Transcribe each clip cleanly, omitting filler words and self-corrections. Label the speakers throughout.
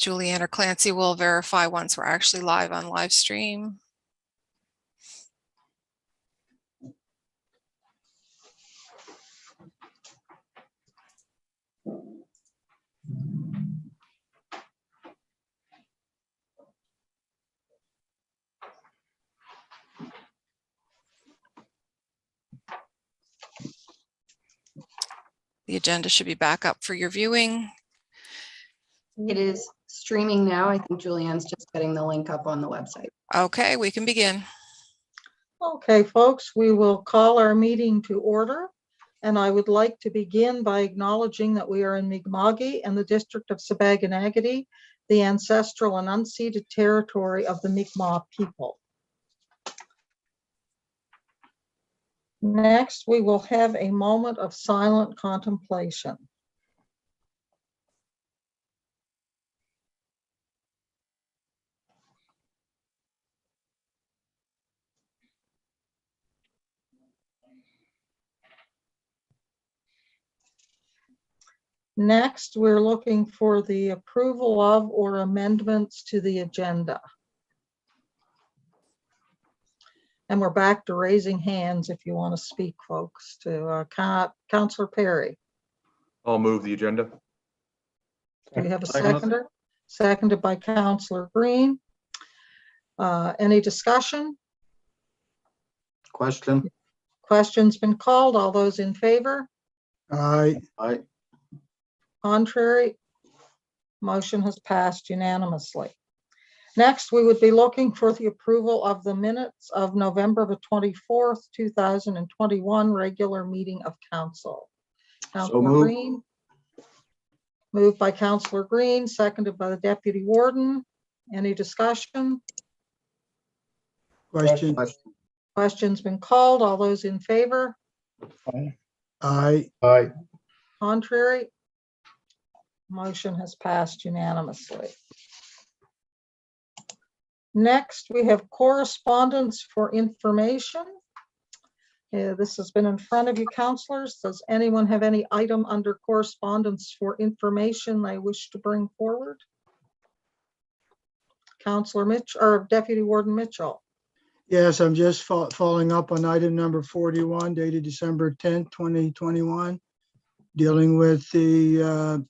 Speaker 1: Julianne or Clancy will verify once we're actually live on live stream. The agenda should be back up for your viewing.
Speaker 2: It is streaming now. I think Julianne's just getting the link up on the website.
Speaker 1: Okay, we can begin.
Speaker 3: Okay, folks, we will call our meeting to order. And I would like to begin by acknowledging that we are in Mi'kma'ki and the district of Sipekne'katik, the ancestral and unceded territory of the Mi'kmaq people. Next, we will have a moment of silent contemplation. Next, we're looking for the approval of or amendments to the agenda. And we're back to raising hands if you want to speak, folks, to Councillor Perry.
Speaker 4: I'll move the agenda.
Speaker 3: Do we have a seconder? Seconded by Councillor Green. Any discussion?
Speaker 5: Question.
Speaker 3: Question's been called. All those in favor?
Speaker 5: Aye. Aye.
Speaker 3: Contrary? Motion has passed unanimously. Next, we would be looking for the approval of the minutes of November the 24th, 2021 regular meeting of council. Councillor
Speaker 5: moved.
Speaker 3: Green. Moved by Councillor Green, seconded by the Deputy Warden. Any discussion?
Speaker 5: Question.
Speaker 3: Question's been called. All those in favor?
Speaker 5: Aye. Aye.
Speaker 3: Contrary? Motion has passed unanimously. Next, we have correspondence for information. This has been in front of you, councillors. Does anyone have any item under correspondence for information they wish to bring forward? Councillor Mitchell or Deputy Warden Mitchell.
Speaker 6: Yes, I'm just following up on item number 41 dated December 10th, 2021, dealing with the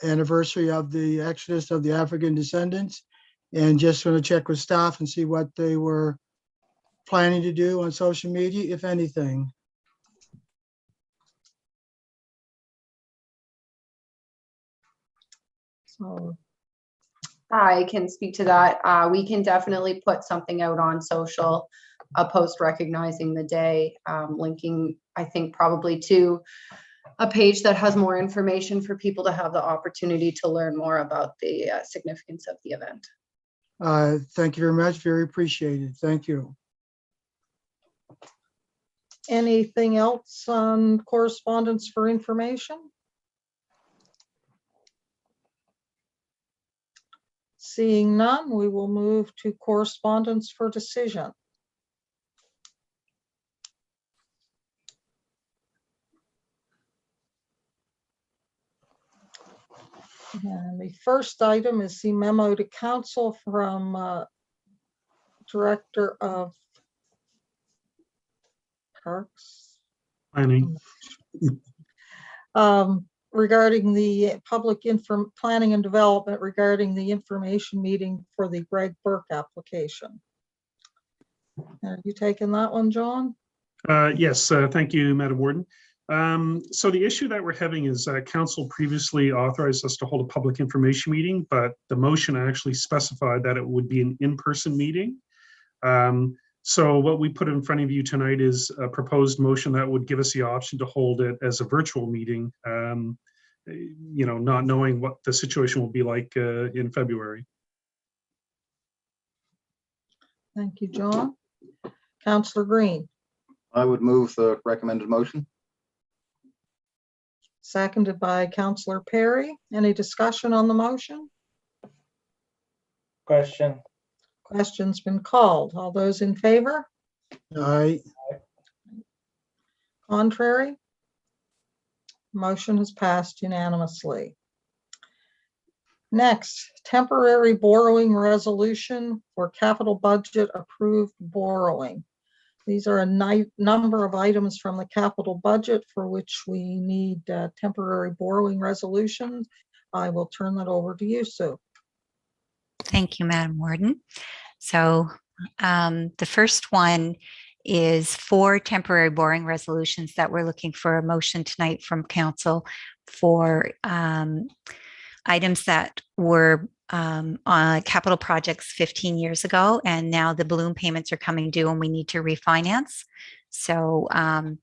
Speaker 6: anniversary of the exodus of the African descendants, and just want to check with staff and see what they were planning to do on social media, if anything.
Speaker 3: So
Speaker 2: I can speak to that. We can definitely put something out on social, a post recognizing the day, linking, I think, probably to a page that has more information for people to have the opportunity to learn more about the significance of the event.
Speaker 6: Thank you very much. Very appreciated. Thank you.
Speaker 3: anything else on correspondence for information? Seeing none, we will move to correspondence for decision. And the first item is the memo to council from Director of Parks
Speaker 7: Planning.
Speaker 3: Regarding the public planning and development regarding the information meeting for the Greg Burke application. Have you taken that one, John?
Speaker 7: Yes, thank you, Madam Warden. So the issue that we're having is council previously authorized us to hold a public information meeting, but the motion actually specified that it would be an in-person meeting. So what we put in front of you tonight is a proposed motion that would give us the option to hold it as a virtual meeting, you know, not knowing what the situation will be like in February.
Speaker 3: Thank you, John. Councillor Green.
Speaker 5: I would move the recommended motion.
Speaker 3: Seconded by Councillor Perry. Any discussion on the motion?
Speaker 8: Question.
Speaker 3: Question's been called. All those in favor?
Speaker 6: Aye.
Speaker 3: Contrary? Motion has passed unanimously. Next, temporary borrowing resolution for capital budget approved borrowing. These are a number of items from the capital budget for which we need temporary borrowing resolutions. I will turn that over to you, Sue.
Speaker 8: Thank you, Madam Warden. So the first one is 4 temporary borrowing resolutions that we're looking for a motion tonight from council for items that were on capital projects 15 years ago, and now the balloon payments are coming due and we need to refinance. So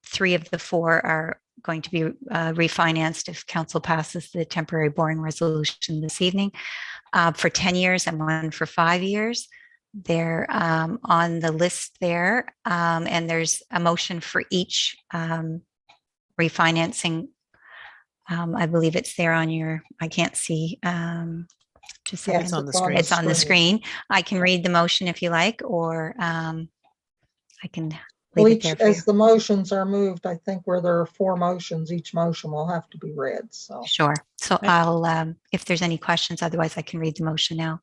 Speaker 8: 3 of the 4 are going to be refinanced if council passes the temporary borrowing resolution this evening for 10 years and 1 for 5 years. They're on the list there, and there's a motion for each refinancing. I believe it's there on your, I can't see. Just
Speaker 3: Yes,
Speaker 1: It's on the screen.
Speaker 8: It's on the screen. I can read the motion if you like, or I can
Speaker 3: Well,
Speaker 8: leave it there for you.
Speaker 3: as the motions are moved, I think where there are 4 motions, each motion will have to be read. So
Speaker 8: Sure. So I'll, if there's any questions, otherwise I can read the motion now.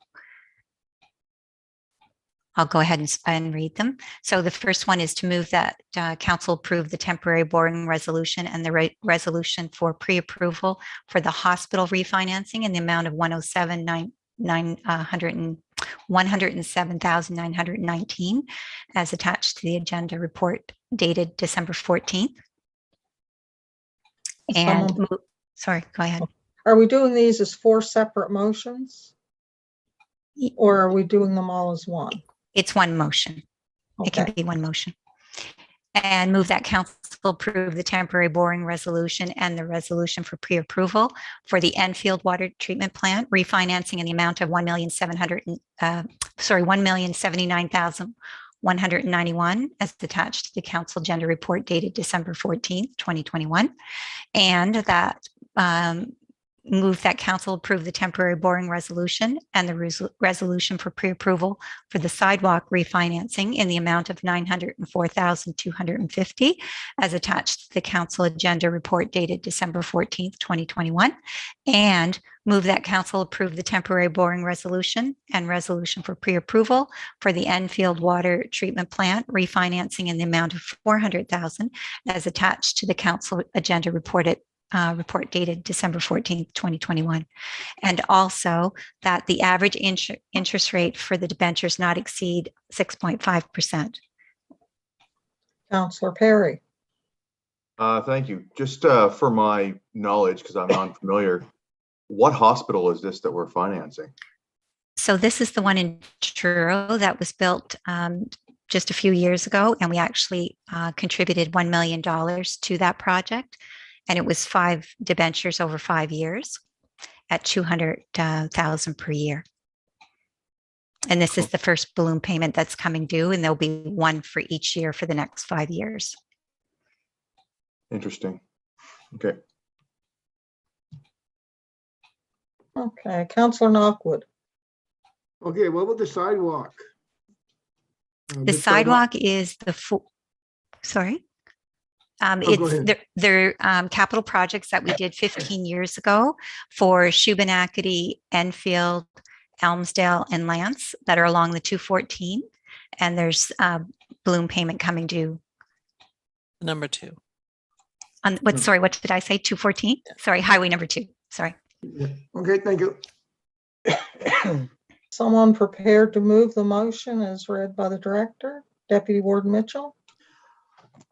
Speaker 8: I'll go ahead and read them. So the first one is to move that council approve the temporary borrowing resolution and the resolution for pre-approval for the hospital refinancing in the amount of 107,919 as attached to the agenda report dated December 14th. And sorry, go ahead.
Speaker 3: are we doing these as 4 separate motions? Or are we doing them all as one?
Speaker 8: It's one motion. It can
Speaker 3: Okay.
Speaker 8: be one motion. And move that council approve the temporary borrowing resolution and the resolution for pre-approval for the Enfield water treatment plant refinancing in the amount of $1,079,191 as attached to the council agenda report dated December 14th, 2021. And that move that council approve the temporary borrowing resolution and the resolution for pre-approval for the sidewalk refinancing in the amount of $904,250 as attached to the council agenda report dated December 14th, 2021. And move that council approve the temporary borrowing resolution and resolution for pre-approval for the Enfield water treatment plant refinancing in the amount of $400,000 as attached to the council agenda report dated December 14th, 2021. And also that the average interest rate for the debentures not exceed 6.5%.
Speaker 3: Councillor Perry.
Speaker 4: Thank you. Just for my knowledge, because I'm unfamiliar, what hospital is this that we're financing?
Speaker 8: So this is the one in Truro that was built just a few years ago, and we actually contributed $1 million to that project. And it was 5 debentures over 5 years at $200,000 per year. And this is the first balloon payment that's coming due, and there'll be 1 for each year for the next 5 years.
Speaker 4: Interesting. Okay.
Speaker 3: Okay, Councillor Knockwood.
Speaker 9: Okay, what about the sidewalk?
Speaker 8: The sidewalk is the sorry.
Speaker 9: go
Speaker 8: It's
Speaker 9: ahead.
Speaker 8: they're capital projects that we did 15 years ago for Shubenacadie, Enfield, Elmsdale, and Lance that are along the 214. And there's balloon payment coming due.
Speaker 1: Number 2.
Speaker 8: On sorry, what did I say? 214? Sorry, highway number 2. Sorry.
Speaker 9: Yeah. Okay, thank you.
Speaker 3: Someone prepared to move the motion as read by the director? Deputy Warden Mitchell?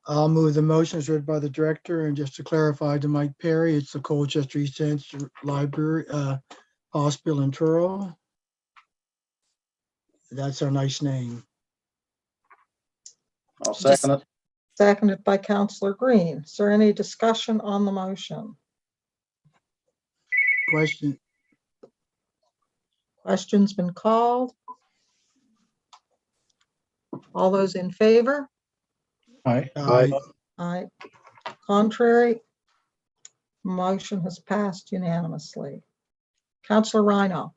Speaker 6: I'll move the motion as read by the director, and just to clarify to Mike Perry, it's the Colchester East End Library Hospital in Truro. That's our nice name.
Speaker 5: I'll second it.
Speaker 3: Seconded by Councillor Green. Is there any discussion on the motion?
Speaker 6: Question,
Speaker 3: Question's been called. All those in favor?
Speaker 5: Aye.
Speaker 3: Aye. Contrary? Motion has passed unanimously. Councillor Rhino.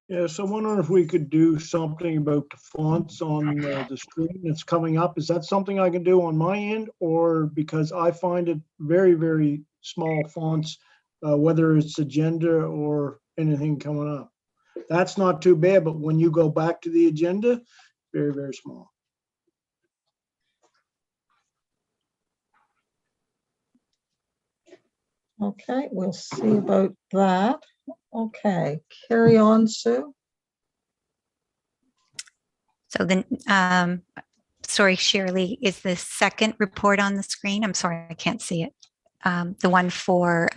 Speaker 10: Yes, I'm wondering if we could do something about the fonts on the screen that's coming up. Is that something I can do on my end, or because I find it very, very small fonts, whether it's agenda or anything coming up. That's not too bad, but when you go back to the agenda, very, very small.
Speaker 3: Okay, we'll see about that. Okay, carry on, Sue.
Speaker 8: So then, sorry, Shirley, is the second report on the screen? I'm sorry, I can't see it. The one for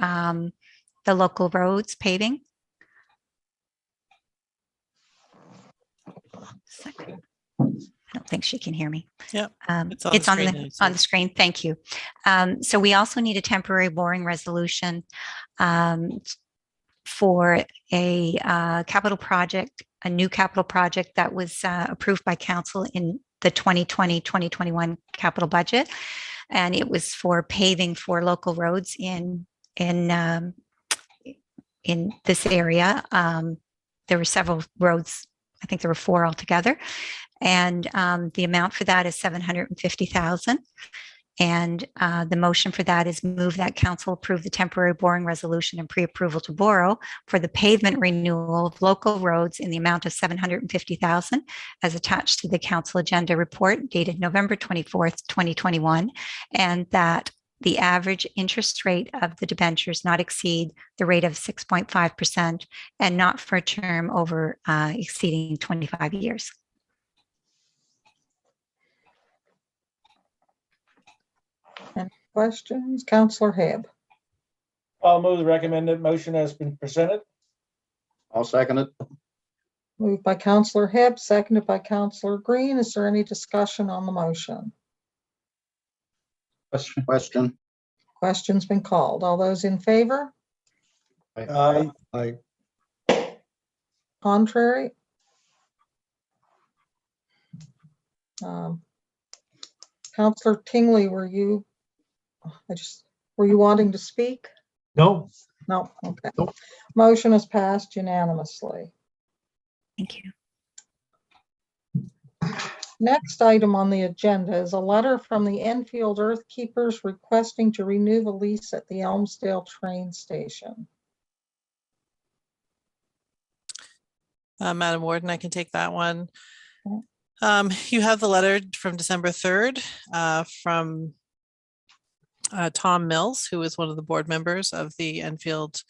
Speaker 8: the local roads paving? Second. I don't think she can hear me.
Speaker 1: Yep,
Speaker 8: It's
Speaker 1: it's on the screen now, so-
Speaker 8: on the screen. Thank you. So we also need a temporary boring resolution for a capital project, a new capital project that was approved by council in the 2020-2021 capital budget. And it was for paving for local roads in this area. There were several roads. I think there were 4 altogether. And the amount for that is $750,000. And the motion for that is move that council approve the temporary boring resolution and pre-approval to borrow for the pavement renewal of local roads in the amount of $750,000 as attached to the council agenda report dated November 24th, 2021, and that the average interest rate of the debentures not exceed the rate of 6.5% and not for a term over exceeding 25 years.
Speaker 3: Any questions? Councillor Hebb.
Speaker 5: I'll move the recommended motion has been presented. I'll second it.
Speaker 3: Moved by Councillor Hebb, seconded by Councillor Green. Is there any discussion on the motion?
Speaker 5: Question.
Speaker 3: Question's been called. All those in favor?
Speaker 10: Aye.
Speaker 5: Aye.
Speaker 3: Contrary? Councillor Tingley, were you wanting to speak?
Speaker 10: No.
Speaker 3: No, okay.
Speaker 10: Nope.
Speaker 3: Motion is passed unanimously.
Speaker 8: Thank you.
Speaker 3: Next item on the agenda is a letter from the Enfield Earthkeepers requesting to renew the lease at the Elmsdale train station.
Speaker 1: Madam Warden, I can take that one.
Speaker 3: Okay.
Speaker 1: You have the letter from December 3rd from Tom Mills, who is one of the board members of the Enfield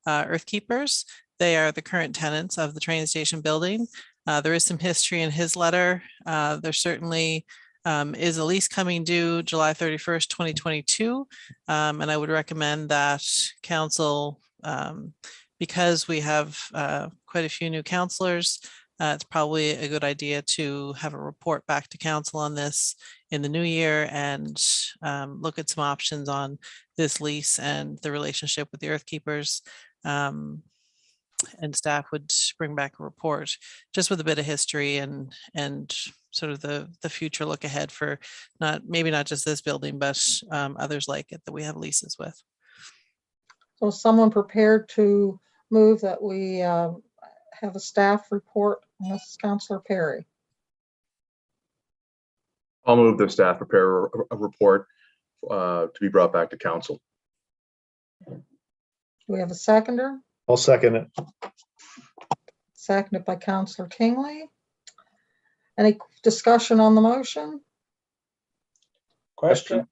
Speaker 1: Earthkeepers. They are the current tenants of the train station building. There is some history in his letter. There certainly is a lease coming due July 31st, 2022. And I would recommend that council, because we have quite a few new councillors, it's probably a good idea to have a report back to council on this in the new year and look at some options on this lease and the relationship with the Earthkeepers. And staff would bring back a report just with a bit of history and sort of the future look ahead for maybe not just this building, but others like it that we have leases with.
Speaker 3: So is someone prepared to move that we have a staff report? And this is Councillor Perry.
Speaker 4: I'll move the staff prepare a report to be brought back to council.
Speaker 3: Do we have a seconder?
Speaker 5: I'll second it.
Speaker 3: Seconded by Councillor Tingley. Any discussion on the motion?
Speaker 5: Question.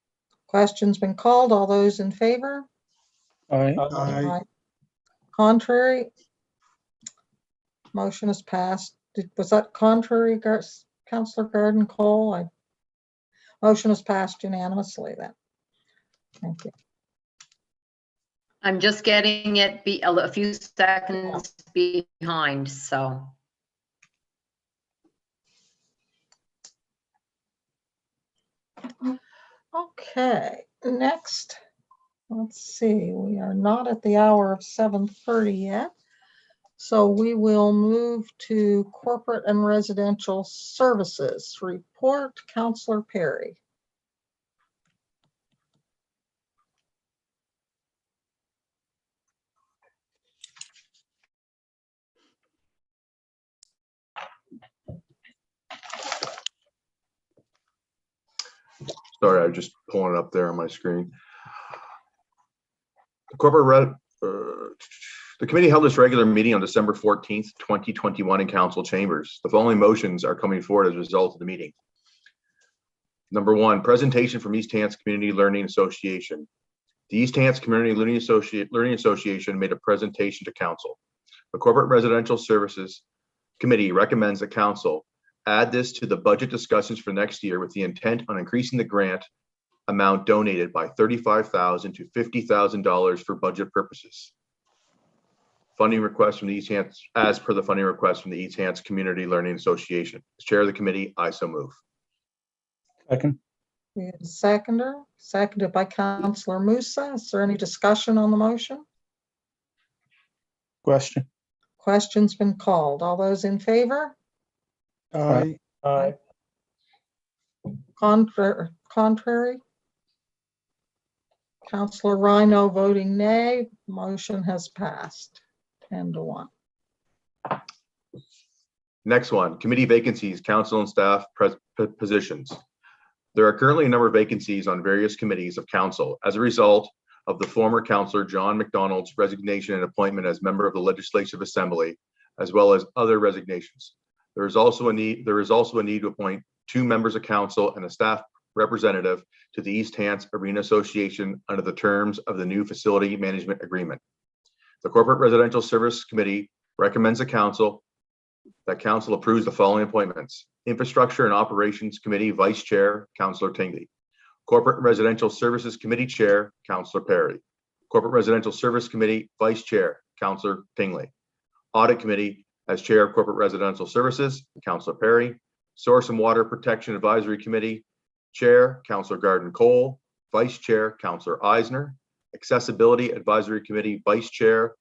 Speaker 3: Question's been called. All those in favor?
Speaker 5: Aye.
Speaker 10: Aye.
Speaker 3: Contrary? Motion is passed. Was that contrary, Councillor Garden Cole? Motion is passed unanimously then. Thank you.
Speaker 11: I'm just getting it a few seconds behind, so.
Speaker 3: Okay, next, let's see, we are not at the hour of 7:30 yet. So we will move to corporate and residential services report. Councillor Perry.
Speaker 4: Sorry, I'm just pulling it up there on my screen. The The committee held its regular meeting on December 14th, 2021 in council chambers. The following motions are coming forward as a result of the meeting. Number 1, presentation from East Hants Community Learning Association. The East Hants Community Learning Association made a presentation to council. The Corporate Residential Services Committee recommends that council add this to the budget discussions for next year with the intent on increasing the grant amount donated by $35,000 to $50,000 for budget purposes. Funding request from the East Hants, as per the funding request from the East Hants Community Learning Association. As chair of the committee, I so move.
Speaker 5: Second.
Speaker 3: We have a seconder, seconded by Councillor Musa. Is there any discussion on the motion?
Speaker 5: Question.
Speaker 3: Question's been called. All those in favor?
Speaker 6: Aye.
Speaker 5: Aye.
Speaker 3: Contrary? Councillor Rhino voting nay. Motion has passed 10-1.
Speaker 4: Next one, committee vacancies, council and staff positions. There are currently a number of vacancies on various committees of council as a result of the former councillor John McDonald's resignation and appointment as member of the Legislative Assembly, as well as other resignations. There is also a need to appoint 2 members of council and a staff representative to the East Hants Arena Association under the terms of the new facility management agreement. The Corporate Residential Service Committee recommends that council approves the following appointments. Infrastructure and Operations Committee Vice Chair, Councillor Tingley. Corporate Residential Services Committee Chair, Councillor Perry. Corporate Residential Service Committee Vice Chair, Councillor Tingley. Audit Committee, as Chair of Corporate Residential Services, Councillor Perry. Source and Water Protection Advisory Committee Chair, Councillor Garden Cole. Vice Chair, Councillor Eisner. Accessibility Advisory Committee Vice Chair,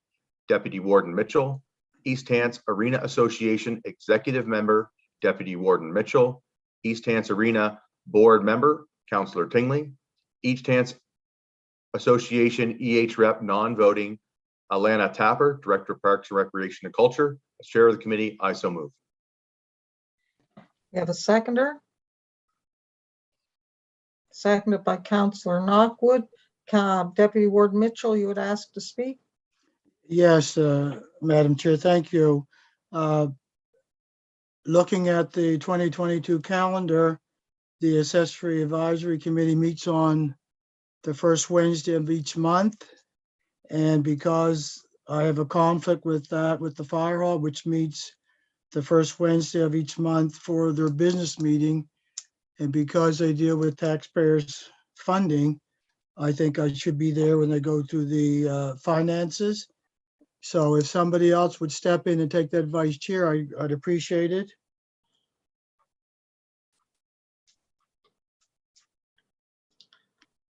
Speaker 4: Deputy Warden Mitchell. East Hants Arena Association Executive Member, Deputy Warden Mitchell. East Hants Arena Board Member, Councillor Tingley. East Hants Association EH Rep non-voting, Alana Tapper, Director of Parks and Recreation and Culture. As chair of the committee, I so move.
Speaker 3: We have a seconder. Seconded by Councillor Knockwood. Deputy Warden Mitchell, you would ask to speak?
Speaker 6: Yes, Madam Chair, thank you. Looking at the 2022 calendar, the Accessory Advisory Committee meets on the first Wednesday of each month. And because I have a conflict with that, with the fire hall, which meets the first Wednesday of each month for their business meeting, and because they deal with taxpayers' funding, I think I should be there when they go through the finances. So if somebody else would step in and take that vice chair, I'd appreciate it.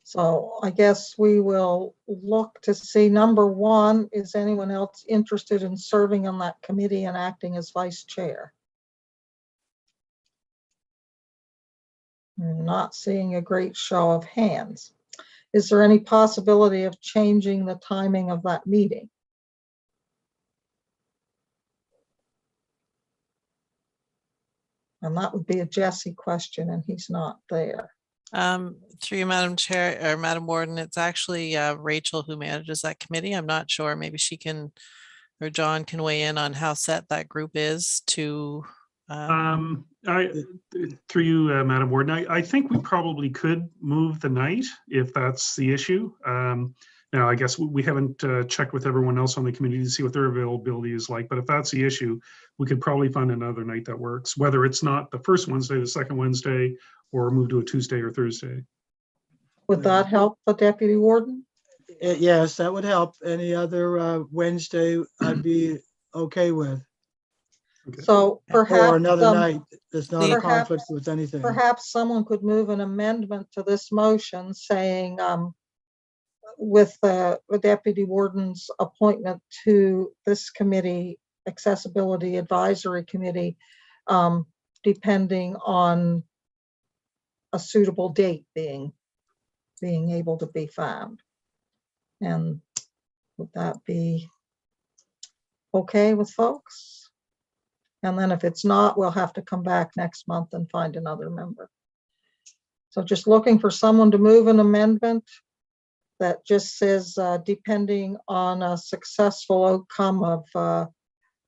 Speaker 3: So I guess we will look to see, number 1, is anyone else interested in serving on that committee and acting as vice chair? I'm not seeing a great show of hands. Is there any possibility of changing the timing of that meeting? And that would be a Jesse question, and he's not there.
Speaker 1: Through you, Madam Chair or Madam Warden, it's actually Rachel who manages that committee. I'm not sure. Maybe she can, or John can weigh in on how set that group is to.
Speaker 7: Through you, Madam Warden, I think we probably could move the night if that's the issue. Now, I guess we haven't checked with everyone else on the committee to see what their availability is like, but if that's the issue, we could probably find another night that works, whether it's not the first Wednesday, the second Wednesday, or move to a Tuesday or Thursday.
Speaker 3: Would that help the Deputy Warden?
Speaker 6: Yes, that would help. Any other Wednesday I'd be okay with.
Speaker 7: Okay.
Speaker 3: So perhaps.
Speaker 6: Or another night. There's not a
Speaker 3: perhaps-
Speaker 6: conflict with anything.
Speaker 3: Perhaps someone could move an amendment to this motion saying, with the Deputy Warden's appointment to this committee, Accessibility Advisory Committee, depending on a suitable date being able to be found. And would that be okay with folks? And then if it's not, we'll have to come back next month and find another member. So just looking for someone to move an amendment that just says, depending on a successful outcome of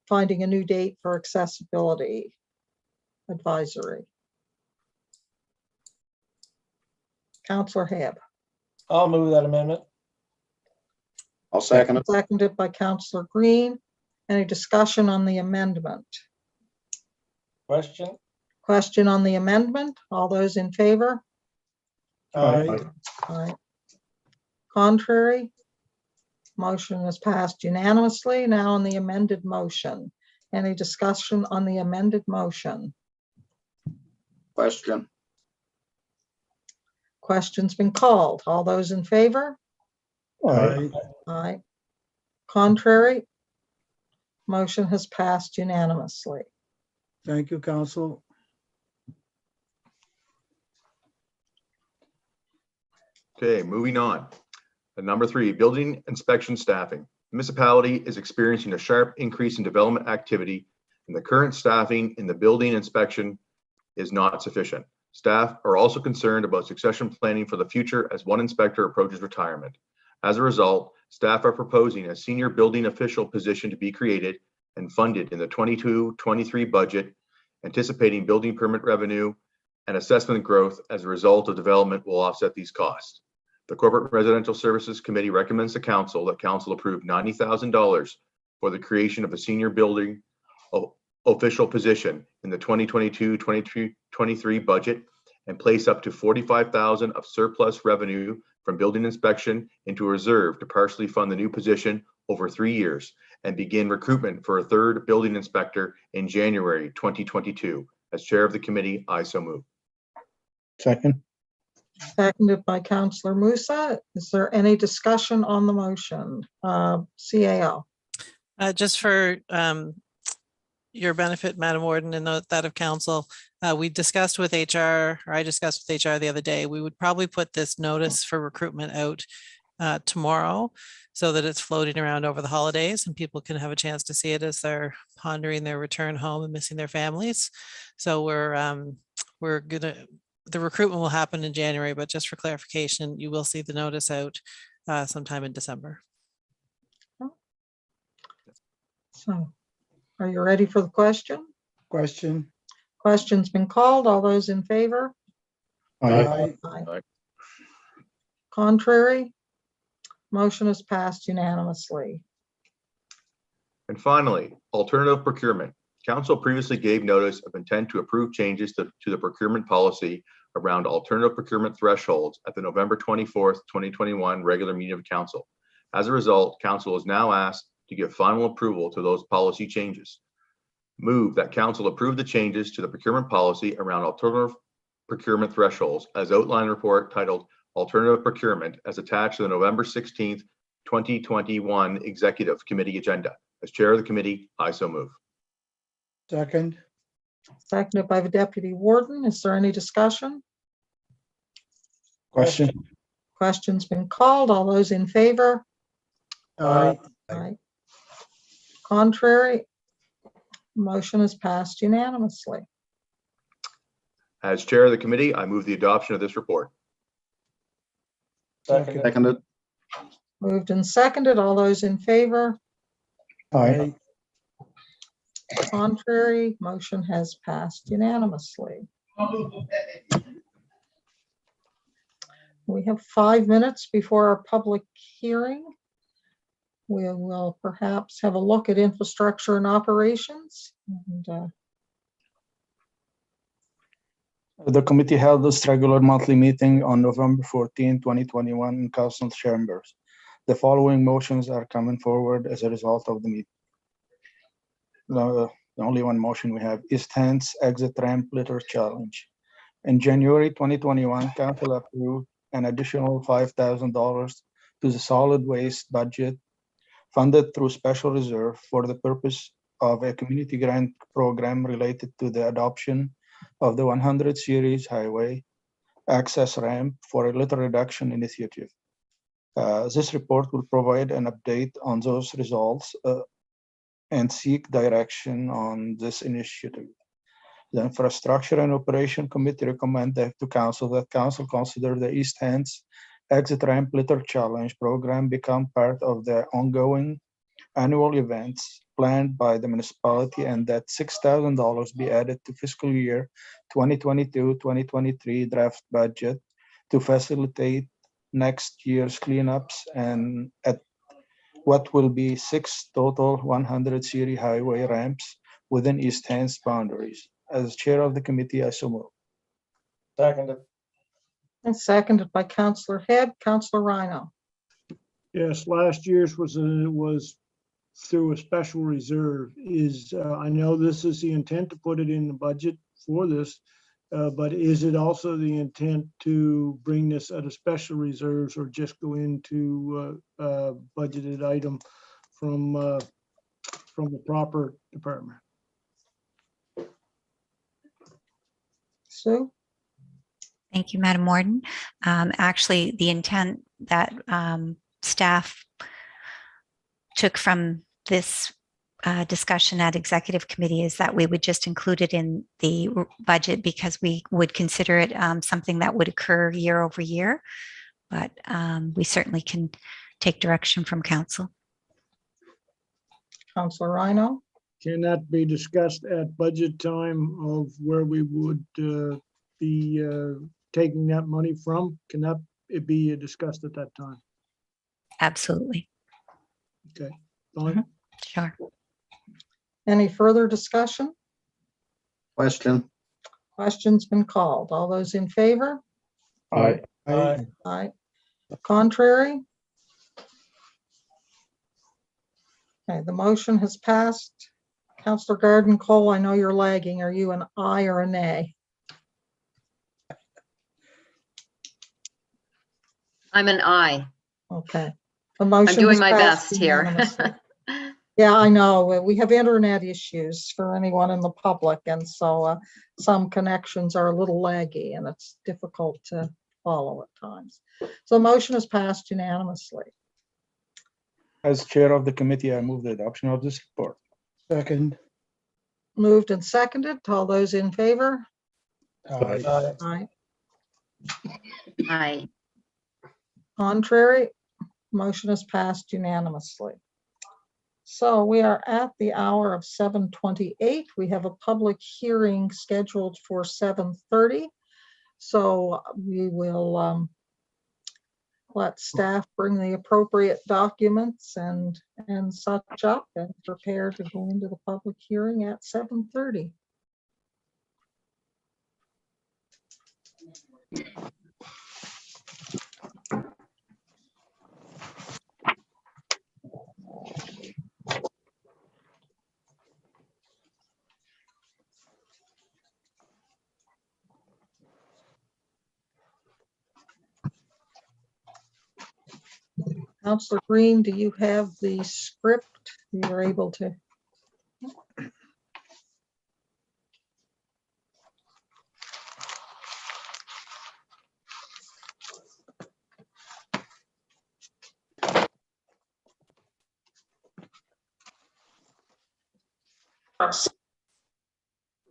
Speaker 3: finding a new date for accessibility advisory. Councillor Hebb.
Speaker 5: I'll move that amendment.
Speaker 9: I'll second it.
Speaker 3: Seconded by Councillor Green. Any discussion on the amendment?
Speaker 5: Question?
Speaker 3: Question on the amendment? All those in favor?
Speaker 10: Aye.
Speaker 3: Aye. Contrary? Motion is passed unanimously. Now on the amended motion. Any discussion on the amended motion?
Speaker 9: Question.
Speaker 3: Question's been called. All those in favor?
Speaker 10: Aye.
Speaker 3: Aye. Contrary? Motion has passed unanimously.
Speaker 6: Thank you, Council.
Speaker 4: Okay, moving on. Number 3, building inspection staffing. Municipality is experiencing a sharp increase in development activity, and the current staffing in the building inspection is not sufficient. Staff are also concerned about succession planning for the future as one inspector approaches retirement. As a result, staff are proposing a senior building official position to be created and funded in the 22-23 budget, anticipating building permit revenue and assessment growth as a result of development will offset these costs. The Corporate Residential Services Committee recommends to Council that Council approve $90,000 for the creation of a senior building official position in the 2022-23 budget and place up to $45,000 of surplus revenue from building inspection into a reserve to partially fund the new position over 3 years and begin recruitment for a third building inspector in January 2022. As chair of the committee, I so move.
Speaker 10: Second.
Speaker 3: Seconded by Councillor Musa. Is there any discussion on the motion? CAO.
Speaker 1: Just for your benefit, Madam Warden, and that of council, we discussed with HR, or I discussed with HR the other day, we would probably put this notice for recruitment out tomorrow so that it's floating around over the holidays and people can have a chance to see it as they're pondering their return home and missing their families. So we're gonna, the recruitment will happen in January, but just for clarification, you will see the notice out sometime in December.
Speaker 3: So, are you ready for the question?
Speaker 6: Question.
Speaker 3: Question's been called. All those in favor?
Speaker 10: Aye.
Speaker 3: Aye. Contrary? Motion is passed unanimously.
Speaker 4: And finally, alternative procurement. Council previously gave notice of intent to approve changes to the procurement policy around alternative procurement thresholds at the November 24th, 2021 regular meeting of Council. As a result, Council is now asked to give final approval to those policy changes. Move that Council approve the changes to the procurement policy around alternative procurement thresholds as outlined in report titled Alternative Procurement as attached to the November 16th, 2021 Executive Committee agenda. As chair of the committee, I so move.
Speaker 6: Second.
Speaker 3: Seconded by the Deputy Warden. Is there any discussion?
Speaker 10: Question.
Speaker 3: Question's been called. All those in favor?
Speaker 6: Aye.
Speaker 3: Aye. Contrary? Motion is passed unanimously.
Speaker 4: As chair of the committee, I move the adoption of this report.
Speaker 9: Seconded.
Speaker 3: Moved and seconded. All those in favor?
Speaker 10: Aye.
Speaker 3: Contrary? Motion has passed unanimously. We have 5 minutes before our public hearing. We will perhaps have a look at infrastructure and operations. And,
Speaker 12: the committee held its regular monthly meeting on November 14, 2021 in council chambers. The following motions are coming forward as a result of the meeting. The only one motion we have is Hants exit ramp litter challenge. In January 2021, council approved an additional $5,000 to the solid waste budget funded through special reserve for the purpose of a community grant program related to the adoption of the 100 series highway access ramp for a litter reduction initiative. This report will provide an update on those results and seek direction on this initiative. The Infrastructure and Operation Committee recommended to Council that Council consider the East Hants Exit Ramp Litter Challenge program become part of the ongoing annual events planned by the municipality, and that $6,000 be added to fiscal year 2022-2023 draft budget to facilitate next year's cleanups, and at what will be 6 total 100 city highway ramps within East Hants boundaries. As chair of the committee, I so move.
Speaker 5: Seconded.
Speaker 3: And seconded by Councillor Head. Councillor Rhino.
Speaker 10: Yes, last year's was through a special reserve. I know this is the intent to put it in the budget for this, but is it also the intent to bring this at a special reserves or just go into a budgeted item from the proper department?
Speaker 3: Sue?
Speaker 8: Thank you, Madam Warden. Actually, the intent that staff took from this discussion at executive committee is that we would just include it in the budget because we would consider it something that would occur year over year. But we certainly can take direction from council.
Speaker 3: Councillor Rhino?
Speaker 10: Can that be discussed at budget time of where we would be taking that money from? Can that be discussed at that time?
Speaker 8: Absolutely.
Speaker 10: Okay, fine.
Speaker 8: Sure.
Speaker 3: Any further discussion?
Speaker 9: Question.
Speaker 3: Question's been called. All those in favor?
Speaker 12: Aye.
Speaker 10: Aye.
Speaker 3: Aye. Contrary? Okay, the motion has passed. Councillor Garden Cole, I know you're lagging. Are you an aye or a nay?
Speaker 11: I'm an aye.
Speaker 3: Okay. The motion
Speaker 11: I'm doing
Speaker 3: has
Speaker 11: my
Speaker 3: passed
Speaker 11: best here.
Speaker 3: unanimously. Yeah, I know. We have internet issues for anyone in the public, and so some connections are a little laggy, and it's difficult to follow at times. So the motion is passed unanimously.
Speaker 12: As chair of the committee, I move the adoption of this report.
Speaker 6: Second.
Speaker 3: Moved and seconded. All those in favor?
Speaker 10: Aye.
Speaker 3: Aye.
Speaker 11: Aye.
Speaker 3: Contrary? Motion is passed unanimously. So we are at the hour of 7:28. We have a public hearing scheduled for 7:30. So we will let staff bring the appropriate documents and such up and prepare to go into the public hearing at 7:30. Councillor Green, do you have the script? You're able to.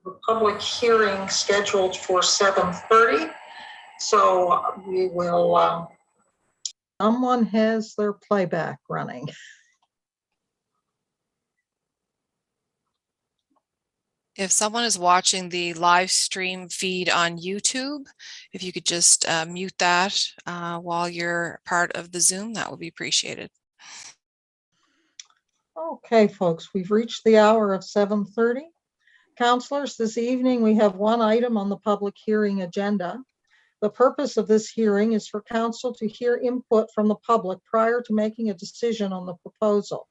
Speaker 3: The public hearing scheduled for 7:30. So we will, someone has their playback running.
Speaker 13: If someone is watching the live stream feed on YouTube, if you could just mute that while you're part of the Zoom, that would be appreciated.
Speaker 3: Okay, folks, we've reached the hour of 7:30. Councillors, this evening we have one item on the public hearing agenda. The purpose of this hearing is for council to hear input from the public prior to making a decision on the proposal.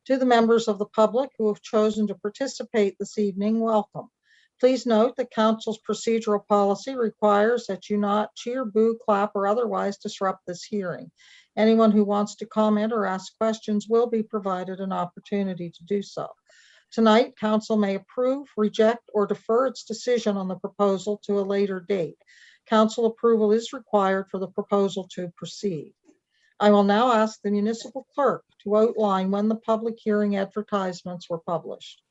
Speaker 3: To the members of the public who have chosen to participate this evening, welcome. Please note that council's procedural policy requires that you not cheer, boo, clap, or otherwise disrupt this hearing. Anyone who wants to comment or ask questions will be provided an opportunity to do so. Tonight, council may approve, reject, or defer its decision on the proposal to a later date. Council approval is required for the proposal to proceed. I will now ask the municipal clerk to outline when the public hearing advertisements were published.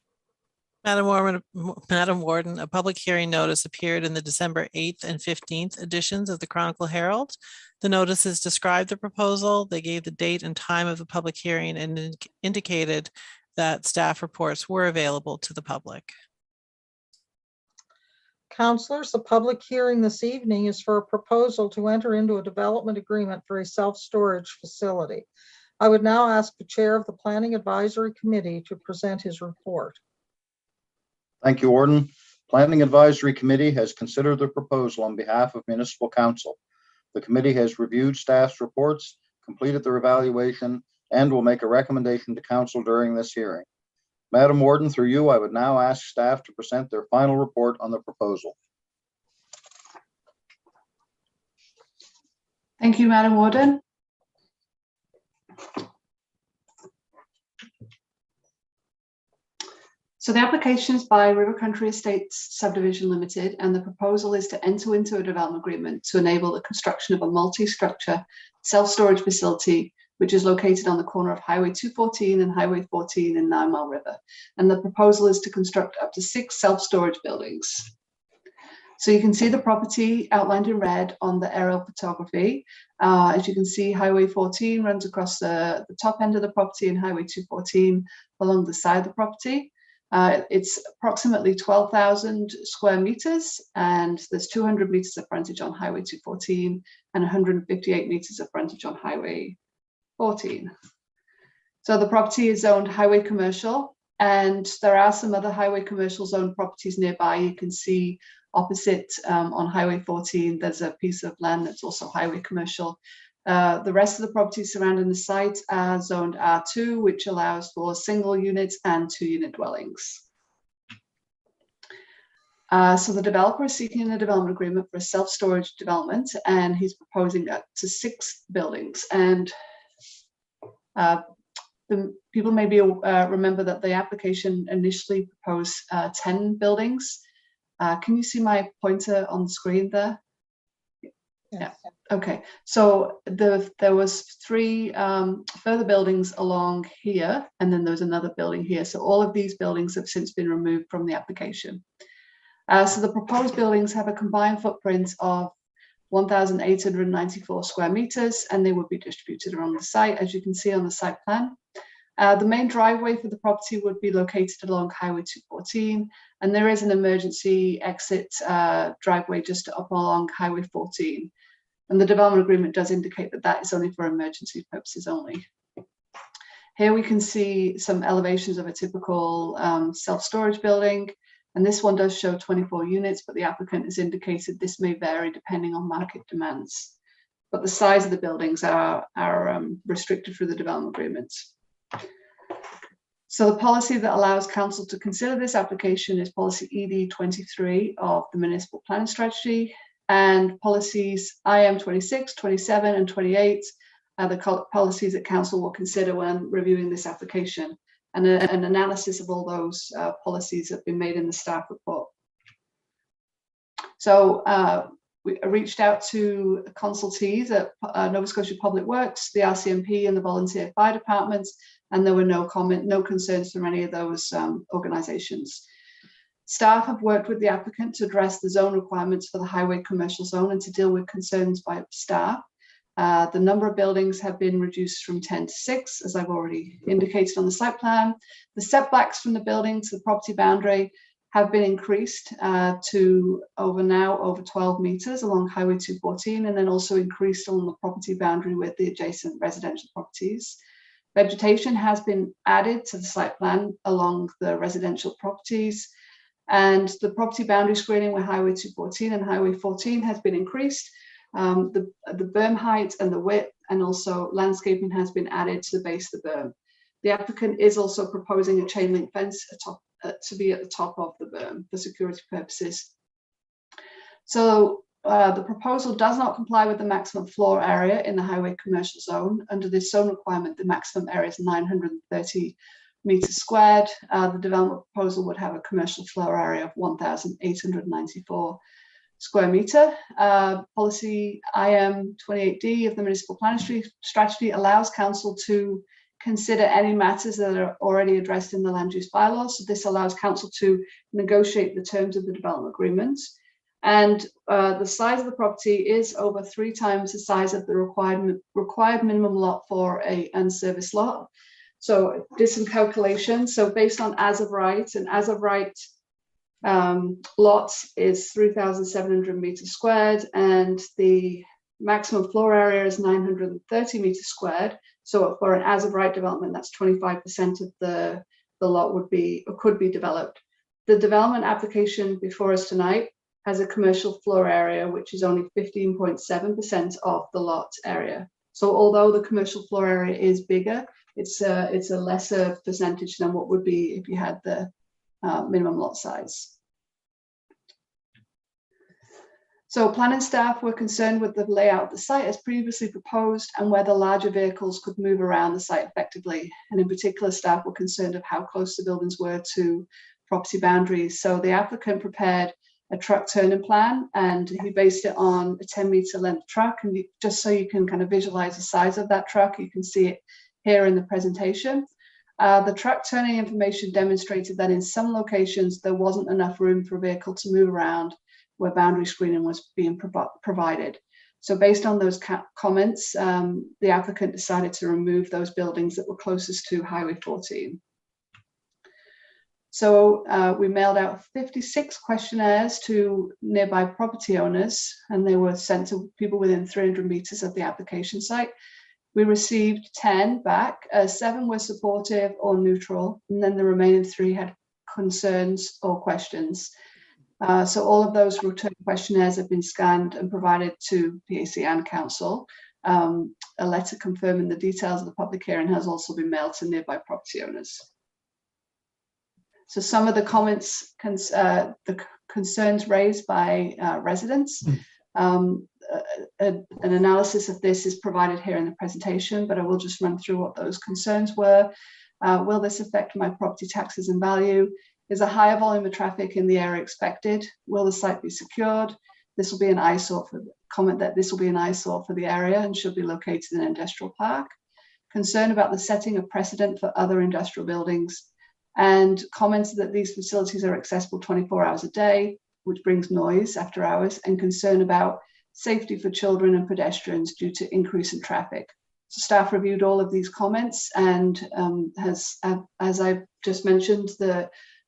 Speaker 1: Madam Warden, a public hearing notice appeared in the December 8th and 15th editions of the Chronicle Herald. The notices described the proposal. They gave the date and time of the public hearing and indicated that staff reports were available to the public.
Speaker 3: Councillors, the public hearing this evening is for a proposal to enter into a development agreement for a self-storage facility. I would now ask the Chair of the Planning Advisory Committee to present his report.
Speaker 9: Thank you, Warden. Planning Advisory Committee has considered the proposal on behalf of Municipal Council. The committee has reviewed staff's reports, completed their evaluation, and will make a recommendation to Council during this hearing. Madam Warden, through you, I would now ask staff to present their final report on the proposal.
Speaker 14: Thank you, Madam Warden. So the application is by River Country Estates Subdivision Limited, and the proposal is to enter into a development agreement to enable the construction of a multi-structure self-storage facility, which is located on the corner of Highway 214 and Highway 14 in 9 Mile River. And the proposal is to construct up to 6 self-storage buildings. So you can see the property outlined in red on the aerial photography. As you can see, Highway 14 runs across the top end of the property and Highway 214 along the side of the property. It's approximately 12,000 square meters, and there's 200 meters of frontage on Highway 214 and 158 meters of frontage on Highway 14. So the property is zoned highway commercial, and there are some other highway commercial zone properties nearby. You can see opposite on Highway 14, there's a piece of land that's also highway commercial. The rest of the properties surrounding the site are zoned R2, which allows for single units and 2-unit dwellings. So the developer is seeking a development agreement for a self-storage development, and he's proposing up to 6 buildings. And the people maybe remember that the application initially proposed 10 buildings. Can you see my pointer on the screen there? Yeah. Okay. So there was 3 further buildings along here, and then there was another building here. So all of these buildings have since been removed from the application. So the proposed buildings have a combined footprint of 1,894 square meters, and they would be distributed around the site, as you can see on the site plan. The main driveway for the property would be located along Highway 214, and there is an emergency exit driveway just up along Highway 14. And the development agreement does indicate that that is only for emergency purposes only. Here we can see some elevations of a typical self-storage building, and this one does show 24 units, but the applicant has indicated this may vary depending on market demands. But the size of the buildings are restricted through the development agreements. So the policy that allows council to consider this application is policy ED 23 of the municipal planning strategy, and policies IM 26, 27, and 28 are the policies that council will consider when reviewing this application. And an analysis of all those policies have been made in the staff report. So we reached out to consultees at Nova Scotia Public Works, the RCMP, and the Volunteer Fire Departments, and there were no concerns from any of those organizations. Staff have worked with the applicant to address the zone requirements for the highway commercial zone and to deal with concerns by staff. The number of buildings have been reduced from 10 to 6, as I've already indicated on the site plan. The setbacks from the building to the property boundary have been increased to over 12 meters along Highway 214, and then also increased on the property boundary with the adjacent residential properties. Vegetation has been added to the site plan along the residential properties, and the property boundary screening with Highway 214 and Highway 14 has been increased. The berm height and the width, and also landscaping has been added to the base of the berm. The applicant is also proposing a chain link fence to be at the top of the berm for security purposes. So the proposal does not comply with the maximum floor area in the highway commercial zone. Under this zone requirement, the maximum area is 930 meters squared. The development proposal would have a commercial floor area of 1,894 square meter. Policy IM 28D of the municipal planning strategy allows council to consider any matters that are already addressed in the land use bylaws. So this allows council to negotiate the terms of the development agreements. And the size of the property is over 3 times the size of the required minimum lot for a unserviced lot. So did some calculations. So based on as of right, and as of right lots is 3,700 meters squared, and the maximum floor area is 930 meters squared. So for an as of right development, that's 25% of the lot would be or could be developed. The development application before us tonight has a commercial floor area, which is only 15.7% of the lot area. So although the commercial floor area is bigger, it's a lesser percentage than what would be if you had the minimum lot size. So planning staff were concerned with the layout of the site as previously proposed and whether larger vehicles could move around the site effectively. And in particular, staff were concerned of how close the buildings were to property boundaries. So the applicant prepared a truck turning plan, and he based it on a 10-meter length truck. And just so you can kind of visualize the size of that truck, you can see it here in the presentation. The truck turning information demonstrated that in some locations there wasn't enough room for a vehicle to move around where boundary screening was being provided. So based on those comments, the applicant decided to remove those buildings that were closest to Highway 14. So we mailed out 56 questionnaires to nearby property owners, and they were sent to people within 300 meters of the application site. We received 10 back, 7 were supportive or neutral, and then the remaining 3 had concerns or questions. So all of those return questionnaires have been scanned and provided to PAC and council. A letter confirming the details of the public hearing has also been mailed to nearby property owners. So some of the comments, the concerns raised by residents, an analysis of this is provided here in the presentation, but I will just run through what those concerns were. Will this affect my property taxes and value? Is a higher volume of traffic in the area expected? Will the site be secured? This will be an eyesore for comment that this will be an eyesore for the area and should be located in an industrial park. Concern about the setting of precedent for other industrial buildings, and comments that these facilities are accessible 24 hours a day, which brings noise after hours, and concern about safety for children and pedestrians due to increase in traffic. So staff reviewed all of these comments and as I just mentioned,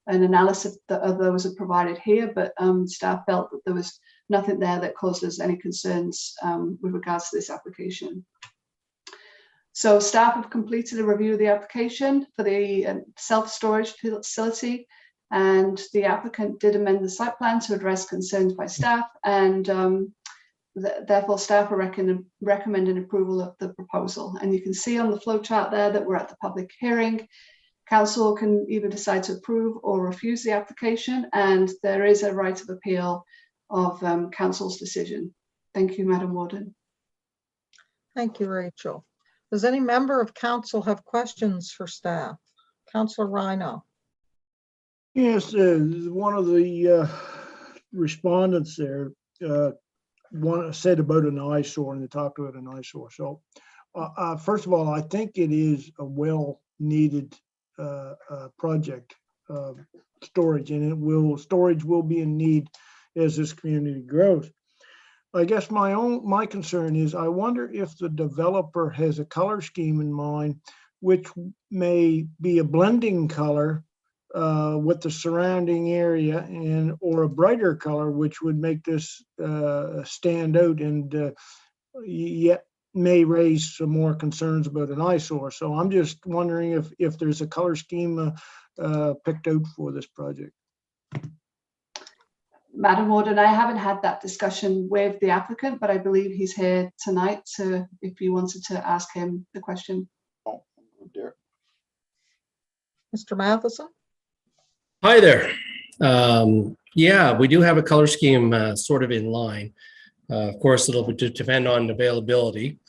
Speaker 14: an analysis of those are provided here, but staff felt that there was nothing there that caused us any concerns with regards to this application. So staff have completed a review of the application for the self-storage facility, and the applicant did amend the site plan to address concerns by staff, and therefore staff are recommending approval of the proposal. And you can see on the flow chart there that we're at the public hearing. Council can either decide to approve or refuse the application, and there is a right of appeal of council's decision. Thank you, Madam Warden.
Speaker 3: Thank you, Rachel. Does any member of council have questions for staff? Councillor Rhino.
Speaker 10: Yes, one of the respondents there said about an eyesore, and they talked about an eyesore. So first of all, I think it is a well-needed project, storage, and storage will be in need as this community grows. I guess my concern is I wonder if the developer has a color scheme in mind, which may be a blending color with the surrounding area, or a brighter color, which would make this stand out, and yet may raise some more concerns about an eyesore. So I'm just wondering if there's a color scheme picked out for this project.
Speaker 14: Madam Warden, I haven't had that discussion with the applicant, but I believe he's here tonight if you wanted to ask him the question.
Speaker 9: Oh, dear.
Speaker 3: Mr. Matheson?
Speaker 15: Hi there. Yeah, we do have a color scheme sort of in line. Of course, it'll depend on availability.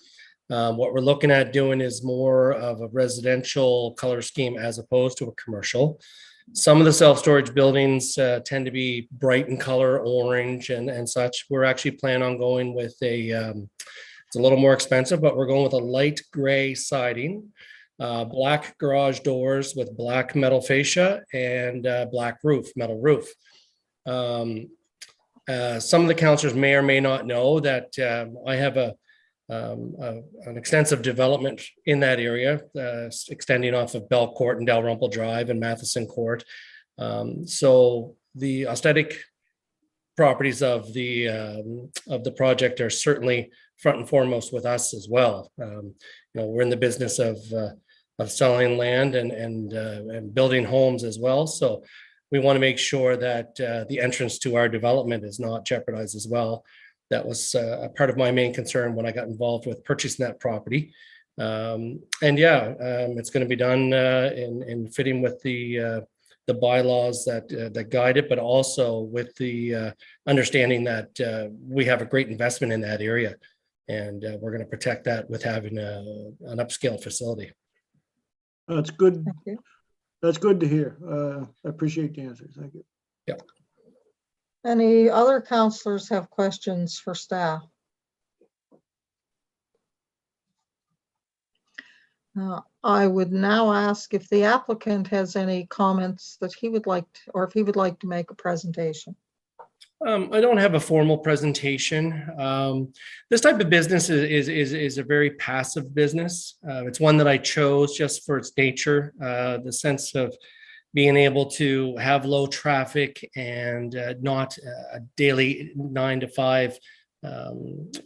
Speaker 15: What we're looking at doing is more of a residential color scheme as opposed to a commercial. Some of the self-storage buildings tend to be bright in color, orange and such. We're actually planning on going with it's a little more expensive, but we're going with a light gray siding. black garage doors with black metal fascia and black metal roof. Some of the councillors may or may not know that I have an extensive development in that area, extending off of Bell Court and Dalrymple Drive and Matheson Court. So the aesthetic properties of the project are certainly front and foremost with us as well. We're in the business of selling land and building homes as well. So we want to make sure that the entrance to our development is not jeopardized as well. That was a part of my main concern when I got involved with purchasing that property. It's going to be done in fitting with the bylaws that guide it, but also with the understanding that we have a great investment in that area, and we're going to protect that with having an upscale facility.
Speaker 10: That's good. That's good to hear. I appreciate the answers. Thank you.
Speaker 15: Yeah.
Speaker 3: Any other councillors have questions for staff? I would now ask if the applicant has any comments that he would like to, or if he would like to make a presentation.
Speaker 15: I don't have a formal presentation. This type of business is a very passive business. It's one that I chose just for its nature, the sense of being able to have low traffic and not a daily 9 to 5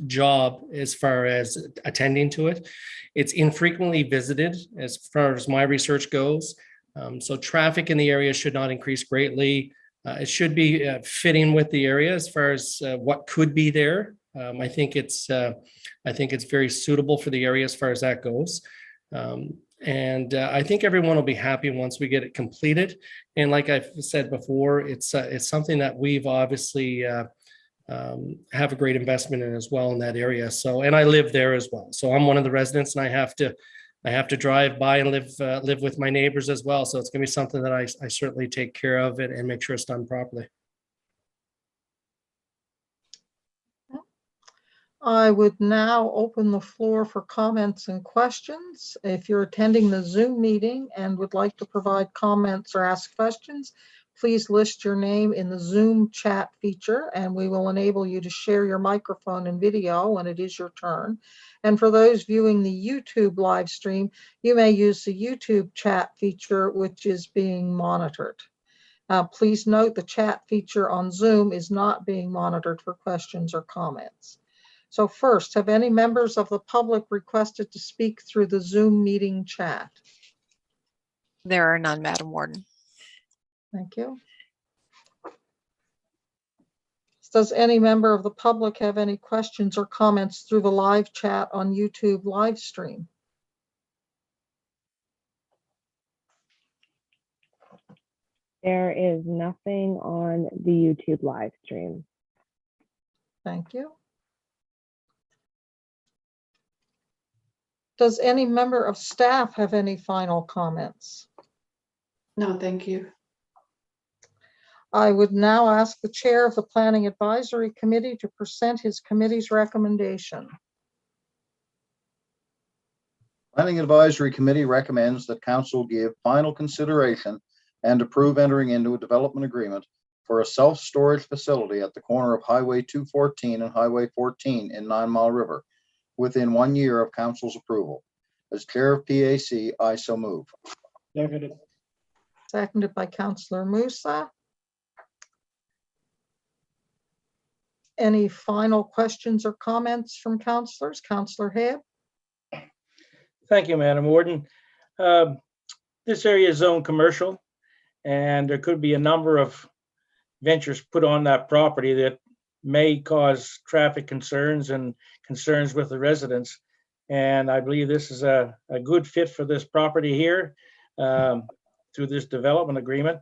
Speaker 15: job as far as attending to it. It's infrequently visited as far as my research goes. So traffic in the area should not increase greatly. It should be fitting with the area as far as what could be there. I think it's very suitable for the area as far as that goes. I think everyone will be happy once we get it completed. And like I've said before, it's something that we've obviously have a great investment in as well in that area. So, and I live there as well. So I'm one of the residents, and I have to drive by and live with my neighbors as well. So it's going to be something that I certainly take care of and make sure it's done properly.
Speaker 3: I would now open the floor for comments and questions. If you're attending the Zoom meeting and would like to provide comments or ask questions, please list your name in the Zoom chat feature, and we will enable you to share your microphone and video when it is your turn. And for those viewing the YouTube live stream, you may use the YouTube chat feature, which is being monitored. Please note the chat feature on Zoom is not being monitored for questions or comments. So first, have any members of the public requested to speak through the Zoom meeting chat?
Speaker 13: There are none, Madam Warden.
Speaker 3: Thank you. Does any member of the public have any questions or comments through the live chat on YouTube live stream?
Speaker 16: There is nothing on the YouTube live stream.
Speaker 3: Thank you. Does any member of staff have any final comments?
Speaker 14: No, thank you.
Speaker 3: I would now ask the chair of the Planning Advisory Committee to present his committee's recommendation.
Speaker 9: Planning Advisory Committee recommends that council give final consideration and approve entering into a development agreement for a self-storage facility at the corner of Highway 214 and Highway 14 in 9 Mile River within 1 year of council's approval. As chair of PAC, I so move.
Speaker 10: Seconded.
Speaker 3: Seconded by Councillor Musa. Any final questions or comments from councillors? Councillor Hebb.
Speaker 5: Thank you, Madam Warden. This area is zoned commercial, and there could be a number of ventures put on that property that may cause traffic concerns and concerns with the residents. And I believe this is a good fit for this property here through this development agreement.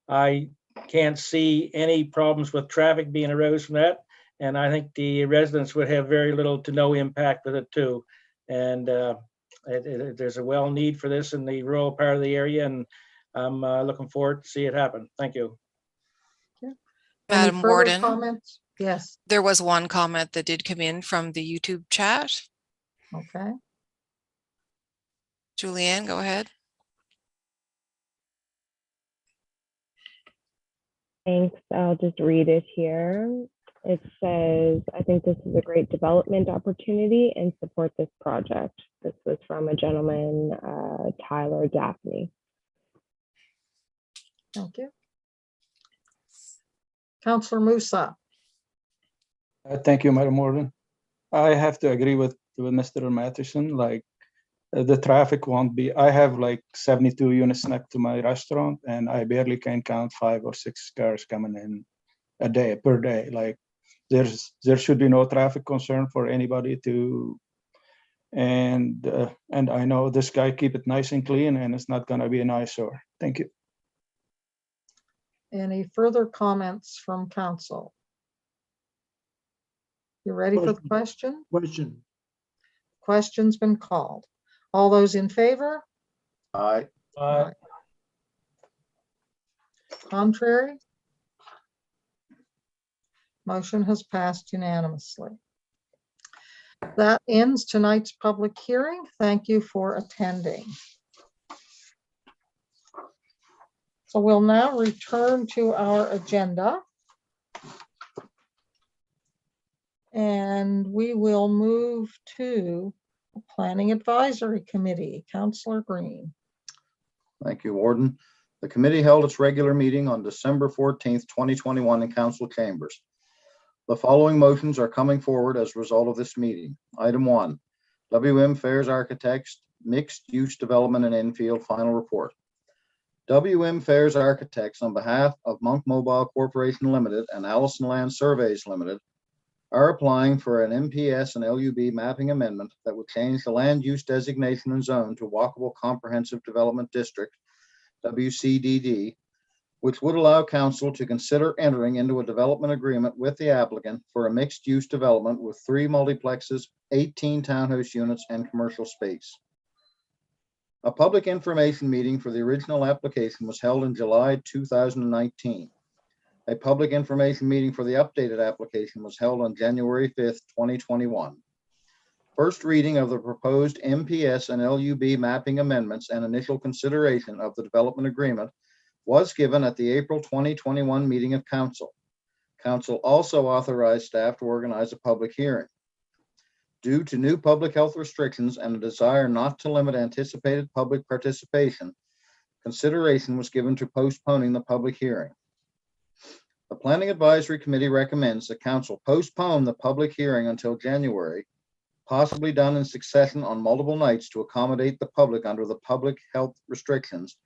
Speaker 5: I can't see any problems with traffic being arose from that. And I think the residents would have very little to no impact with it too. And there's a well need for this in the rural part of the area, and I'm looking forward to see it happen. Thank you.
Speaker 13: Madam Warden.
Speaker 3: Comments? Yes.
Speaker 13: There was one comment that did come in from the YouTube chat.
Speaker 3: Okay.
Speaker 13: Julianne, go ahead.
Speaker 16: Thanks. I'll just read it here. It says, I think this is a great development opportunity and support this project. This was from a gentleman, Tyler Daphne.
Speaker 3: Thank you. Councillor Musa.
Speaker 12: Thank you, Madam Warden. I have to agree with Mr. Matheson. Like the traffic won't be. I have like 72 units next to my restaurant, and I barely can count 5 or 6 cars coming in a day per day. Like there should be no traffic concern for anybody to. And I know this guy keep it nice and clean, and it's not going to be an eyesore. Thank you.
Speaker 3: Any further comments from council? You ready for the question?
Speaker 10: Question.
Speaker 3: Question's been called. All those in favor?
Speaker 9: Aye.
Speaker 3: Aye. Contrary? Motion has passed unanimously. That ends tonight's public hearing. Thank you for attending. So we'll now return to our agenda. And we will move to the Planning Advisory Committee. Councillor Green.
Speaker 9: Thank you, Warden. The committee held its regular meeting on December 14th, 2021 in council chambers. The following motions are coming forward as a result of this meeting. Item 1, WM Fairs Architects Mixed Use Development in Enfield Final Report. WM Fairs Architects, on behalf of Monk Mobile Corporation Limited and Allison Land Surveys Limited, are applying for an MPS and LUB mapping amendment that would change the land use designation and zone to Walkable Comprehensive Development District, WCDD, which would allow council to consider entering into a development agreement with the applicant for a mixed-use development with 3 multiplexes, 18 townhouse units, and commercial space. A public information meeting for the original application was held in July 2019. A public information meeting for the updated application was held on January 5th, 2021. First reading of the proposed MPS and LUB mapping amendments and initial consideration of the development agreement was given at the April 2021 meeting of council. Council also authorized staff to organize a public hearing. Due to new public health restrictions and a desire not to limit anticipated public participation, consideration was given to postponing the public hearing. The Planning Advisory Committee recommends that council postpone the public hearing until January, possibly done in succession on multiple nights to accommodate the public under the public health restrictions,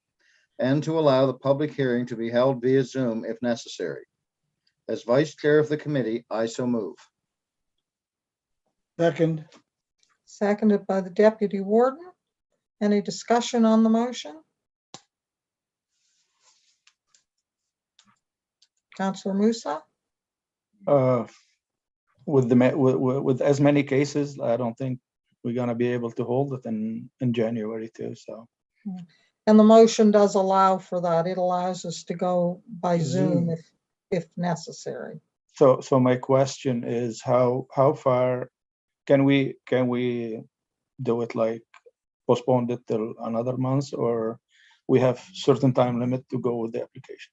Speaker 9: and to allow the public hearing to be held via Zoom if necessary. As Vice Chair of the committee, I so move.
Speaker 6: Second.
Speaker 3: Seconded by the Deputy Warden. Any discussion on the motion? Councillor Musa.
Speaker 12: With as many cases, I don't think we're gonna be able to hold it in January too. So.
Speaker 3: And the motion does allow for that. It allows us to go by Zoom if necessary.
Speaker 12: So my question is, how far can we do it? Like postpone it till another month, or we have certain time limit to go with the application?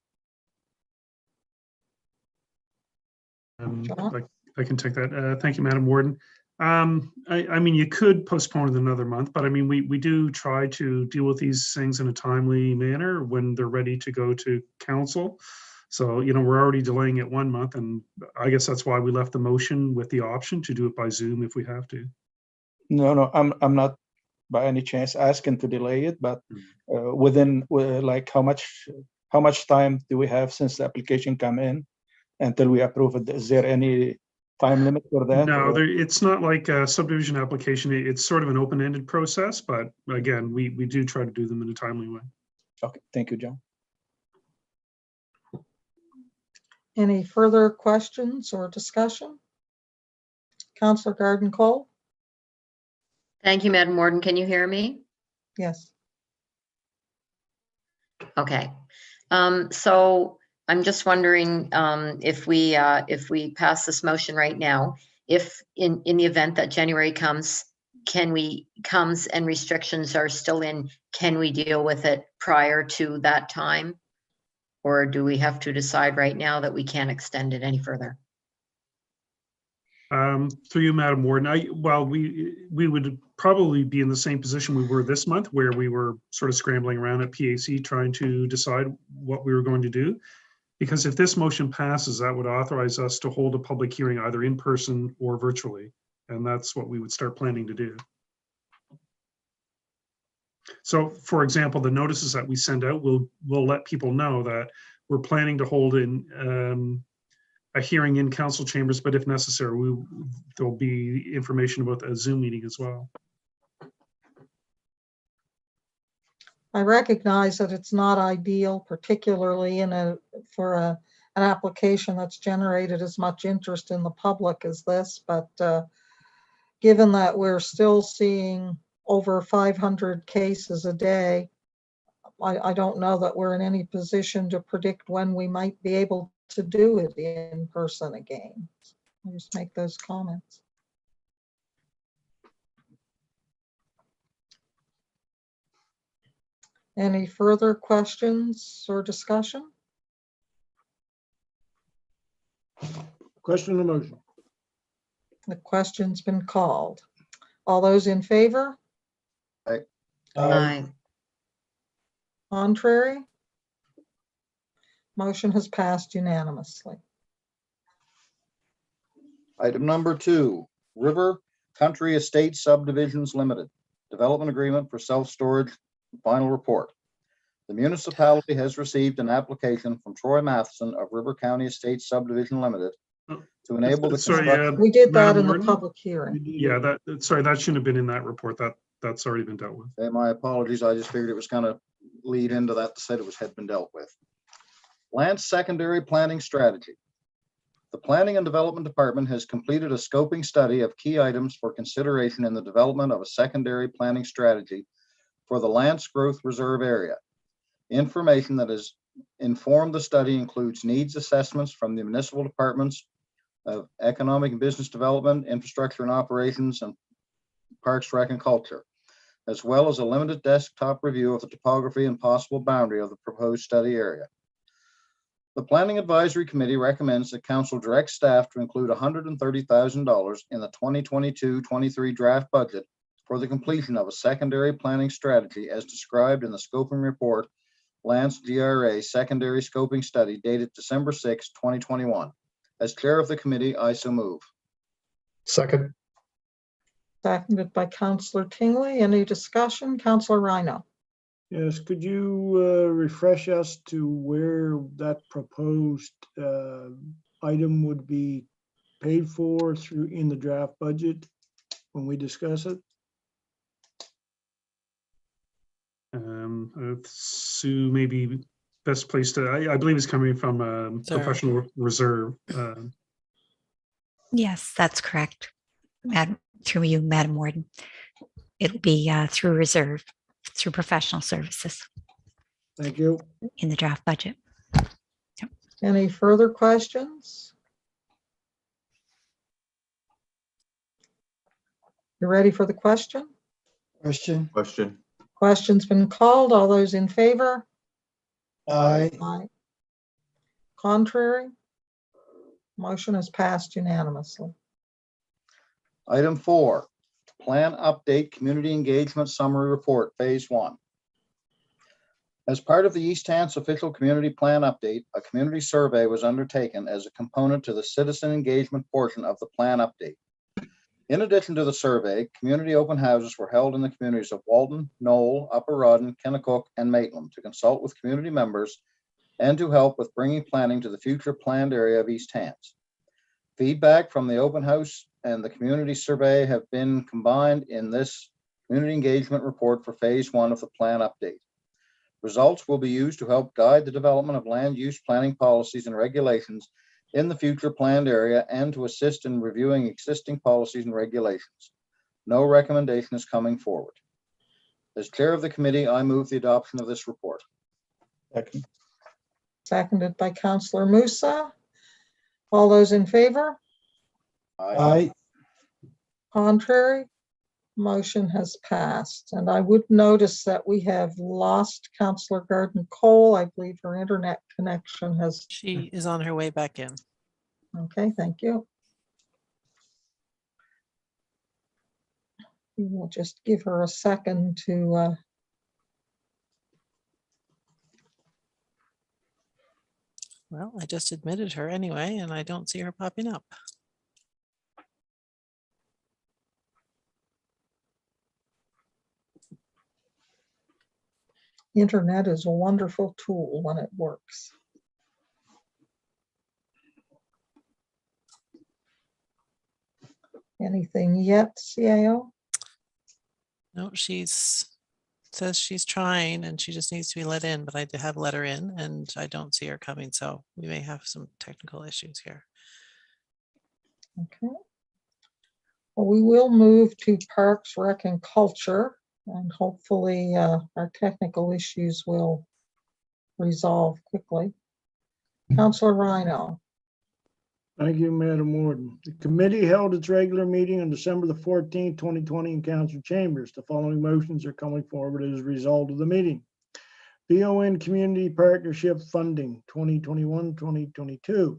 Speaker 7: I can take that. Thank you, Madam Warden. I mean, you could postpone it another month, but I mean, we do try to deal with these things in a timely manner when they're ready to go to council. So, you know, we're already delaying it 1 month, and I guess that's why we left the motion with the option to do it by Zoom if we have to.
Speaker 12: No, I'm not by any chance asking to delay it, but within like how much time do we have since the application come in until we approve it? Is there any time limit for that?
Speaker 7: No, it's not like a subdivision application. It's sort of an open-ended process, but again, we do try to do them in a timely way.
Speaker 12: Okay, thank you, John.
Speaker 3: Any further questions or discussion? Councillor Garden Cole.
Speaker 11: Thank you, Madam Warden. Can you hear me?
Speaker 3: Yes.
Speaker 11: Okay. So I'm just wondering if we pass this motion right now, if in the event that January comes, comes and restrictions are still in, can we deal with it prior to that time? Or do we have to decide right now that we can't extend it any further?
Speaker 7: Through you, Madam Warden, we would probably be in the same position we were this month, where we were sort of scrambling around at PAC trying to decide what we were going to do. Because if this motion passes, that would authorize us to hold a public hearing either in person or virtually. And that's what we would start planning to do. So, for example, the notices that we send out will let people know that we're planning to hold a hearing in council chambers, but if necessary, there'll be information about a Zoom meeting as well.
Speaker 3: I recognize that it's not ideal, particularly for an application that's generated as much interest in the public as this, but given that we're still seeing over 500 cases a day, I don't know that we're in any position to predict when we might be able to do it in person again. I'll just make those comments. Any further questions or discussion?
Speaker 10: Question or motion?
Speaker 3: The question's been called. All those in favor?
Speaker 9: Aye.
Speaker 11: Aye.
Speaker 3: Contrary? Motion has passed unanimously.
Speaker 9: Item number 2, River Country Estates Subdivisions Limited, Development Agreement for Self-Storage, Final Report. The municipality has received an application from Troy Matheson of River County Estates Subdivision Limited to enable the construction.
Speaker 3: We did that
Speaker 7: Madam
Speaker 3: in the
Speaker 7: Warden?
Speaker 3: public hearing.
Speaker 7: Yeah, that shouldn't have been in that report. That's already been dealt with.
Speaker 9: Okay, my apologies. I just figured it was going to lead into that to say it had been dealt with. Land Secondary Planning Strategy. The Planning and Development Department has completed a scoping study of key items for consideration in the development of a secondary planning strategy for the Lance Growth Reserve area. Information that has informed the study includes needs assessments from the municipal departments of Economic and Business Development, Infrastructure and Operations, and Parks, Rec and Culture, as well as a limited desktop review of the topography and possible boundary of the proposed study area. The Planning Advisory Committee recommends that Council direct staff to include $130,000 in the 2022-23 draft budget for the completion of a secondary planning strategy as described in the scoping report, Lance GRA Secondary Scoping Study dated December 6, 2021. As chair of the committee, I so move.
Speaker 17: Second.
Speaker 3: Seconded by Councillor Tingley. Any discussion? Councillor Rhino.
Speaker 10: Yes, could you refresh us to where that proposed item would be paid for through in the draft budget when we discuss it?
Speaker 7: Sue, maybe best place to, I believe it's coming from professional reserve.
Speaker 8: Yes, that's correct. Through you, Madam Warden. It'll be through reserve, through professional services.
Speaker 10: Thank you.
Speaker 8: In the draft budget. Yep.
Speaker 3: Any further questions? You ready for the question?
Speaker 6: Question.
Speaker 3: Question's been called. All those in favor?
Speaker 6: Aye.
Speaker 3: Aye. Contrary? Motion is passed unanimously.
Speaker 9: Item 4, Plan Update Community Engagement Summary Report, Phase 1. As part of the East Hants official community plan update, a community survey was undertaken as a component to the citizen engagement portion of the plan update. In addition to the survey, community open houses were held in the communities of Walton, Knoll, Upper Rawdon, Kennecook, and Maitland to consult with community members and to help with bringing planning to the future planned area of East Hants. Feedback from the open house and the community survey have been combined in this community engagement report for phase 1 of the plan update. Results will be used to help guide the development of land use planning policies and regulations in the future planned area and to assist in reviewing existing policies and regulations. No recommendation is coming forward. As chair of the committee, I move the adoption of this report.
Speaker 12: Second.
Speaker 3: Seconded by Councillor Musa. All those in favor?
Speaker 6: Aye.
Speaker 3: Contrary? Motion has passed. And I would notice that we have lost Councillor Garden Cole. I believe her internet connection has.
Speaker 1: She is on her way back in.
Speaker 3: Okay, thank you. We will just give her a second to
Speaker 1: Well, I just admitted her anyway, and I don't see her popping up.
Speaker 3: internet is a wonderful tool when it works. Anything yet, CAO?
Speaker 1: No, says she's trying and she just needs to be let in, but I have let her in and I don't see her coming. So we may have some technical issues here.
Speaker 3: Okay. Well, we will move to Parks, Rec, and Culture, and hopefully our technical issues will resolve quickly. Councillor Rhino.
Speaker 10: Thank you, Madam Warden. The committee held its regular meeting on December the 14th, 2020 in Council Chambers. The following motions are coming forward as a result of the meeting. VON Community Partnership Funding 2021-2022.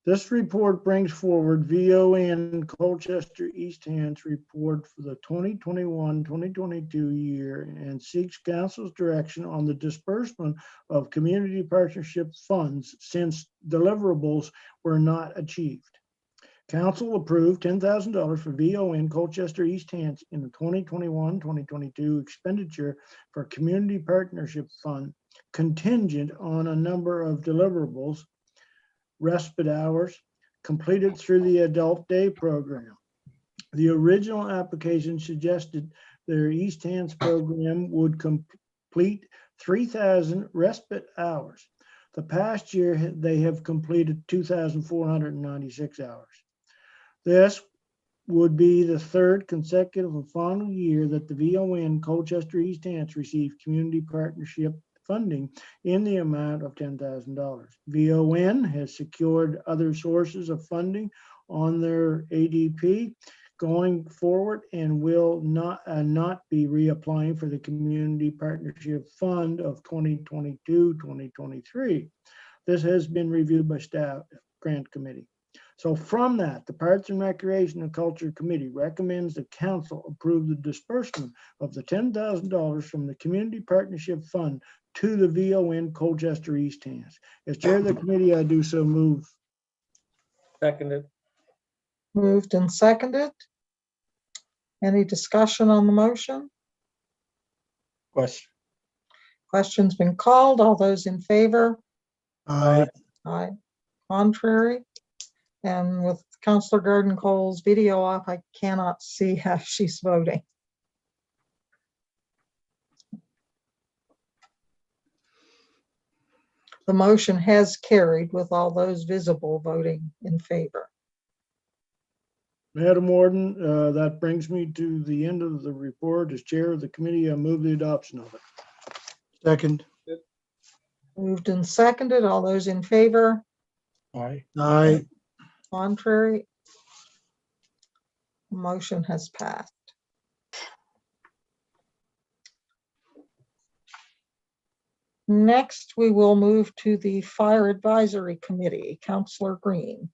Speaker 10: This report brings forward VON Colchester East Hants report for the 2021-2022 year and seeks council's direction on the disbursement of community partnership funds since deliverables were not achieved. Council approved $10,000 for VON Colchester East Hants in the 2021-2022 expenditure for community partnership fund contingent on a number of deliverables, respite hours completed through the adult day program. The original application suggested their East Hants program would complete 3,000 respite hours. The past year, they have completed 2,496 hours. This would be the third consecutive and final year that the VON Colchester East Hants received community partnership funding in the amount of $10,000. VON has secured other sources of funding on their ADP going forward and will not be reapplying for the Community Partnership Fund of 2022-2023. This has been reviewed by staff grant committee. So from that, the Parks and Recreation and Culture Committee recommends the council approve the disbursement of the $10,000 from the Community Partnership Fund to the VON Colchester East Hants. As chair of the committee, I do so move.
Speaker 5: Seconded.
Speaker 3: Moved and seconded. Any discussion on the motion?
Speaker 12: Question.
Speaker 3: Question's been called. All those in favor?
Speaker 6: Aye.
Speaker 3: Aye. Contrary? And with Councillor Garden Cole's video off, I cannot see how she's voting. The motion has carried with all those visible voting in favor.
Speaker 10: Madam Warden, that brings me to the end of the report. As chair of the committee, I move the adoption of it.
Speaker 6: Second.
Speaker 3: Moved and seconded. All those in favor?
Speaker 12: Aye.
Speaker 6: Aye.
Speaker 3: Contrary? Motion has passed. Next, we will move to the Fire Advisory Committee. Councillor Green.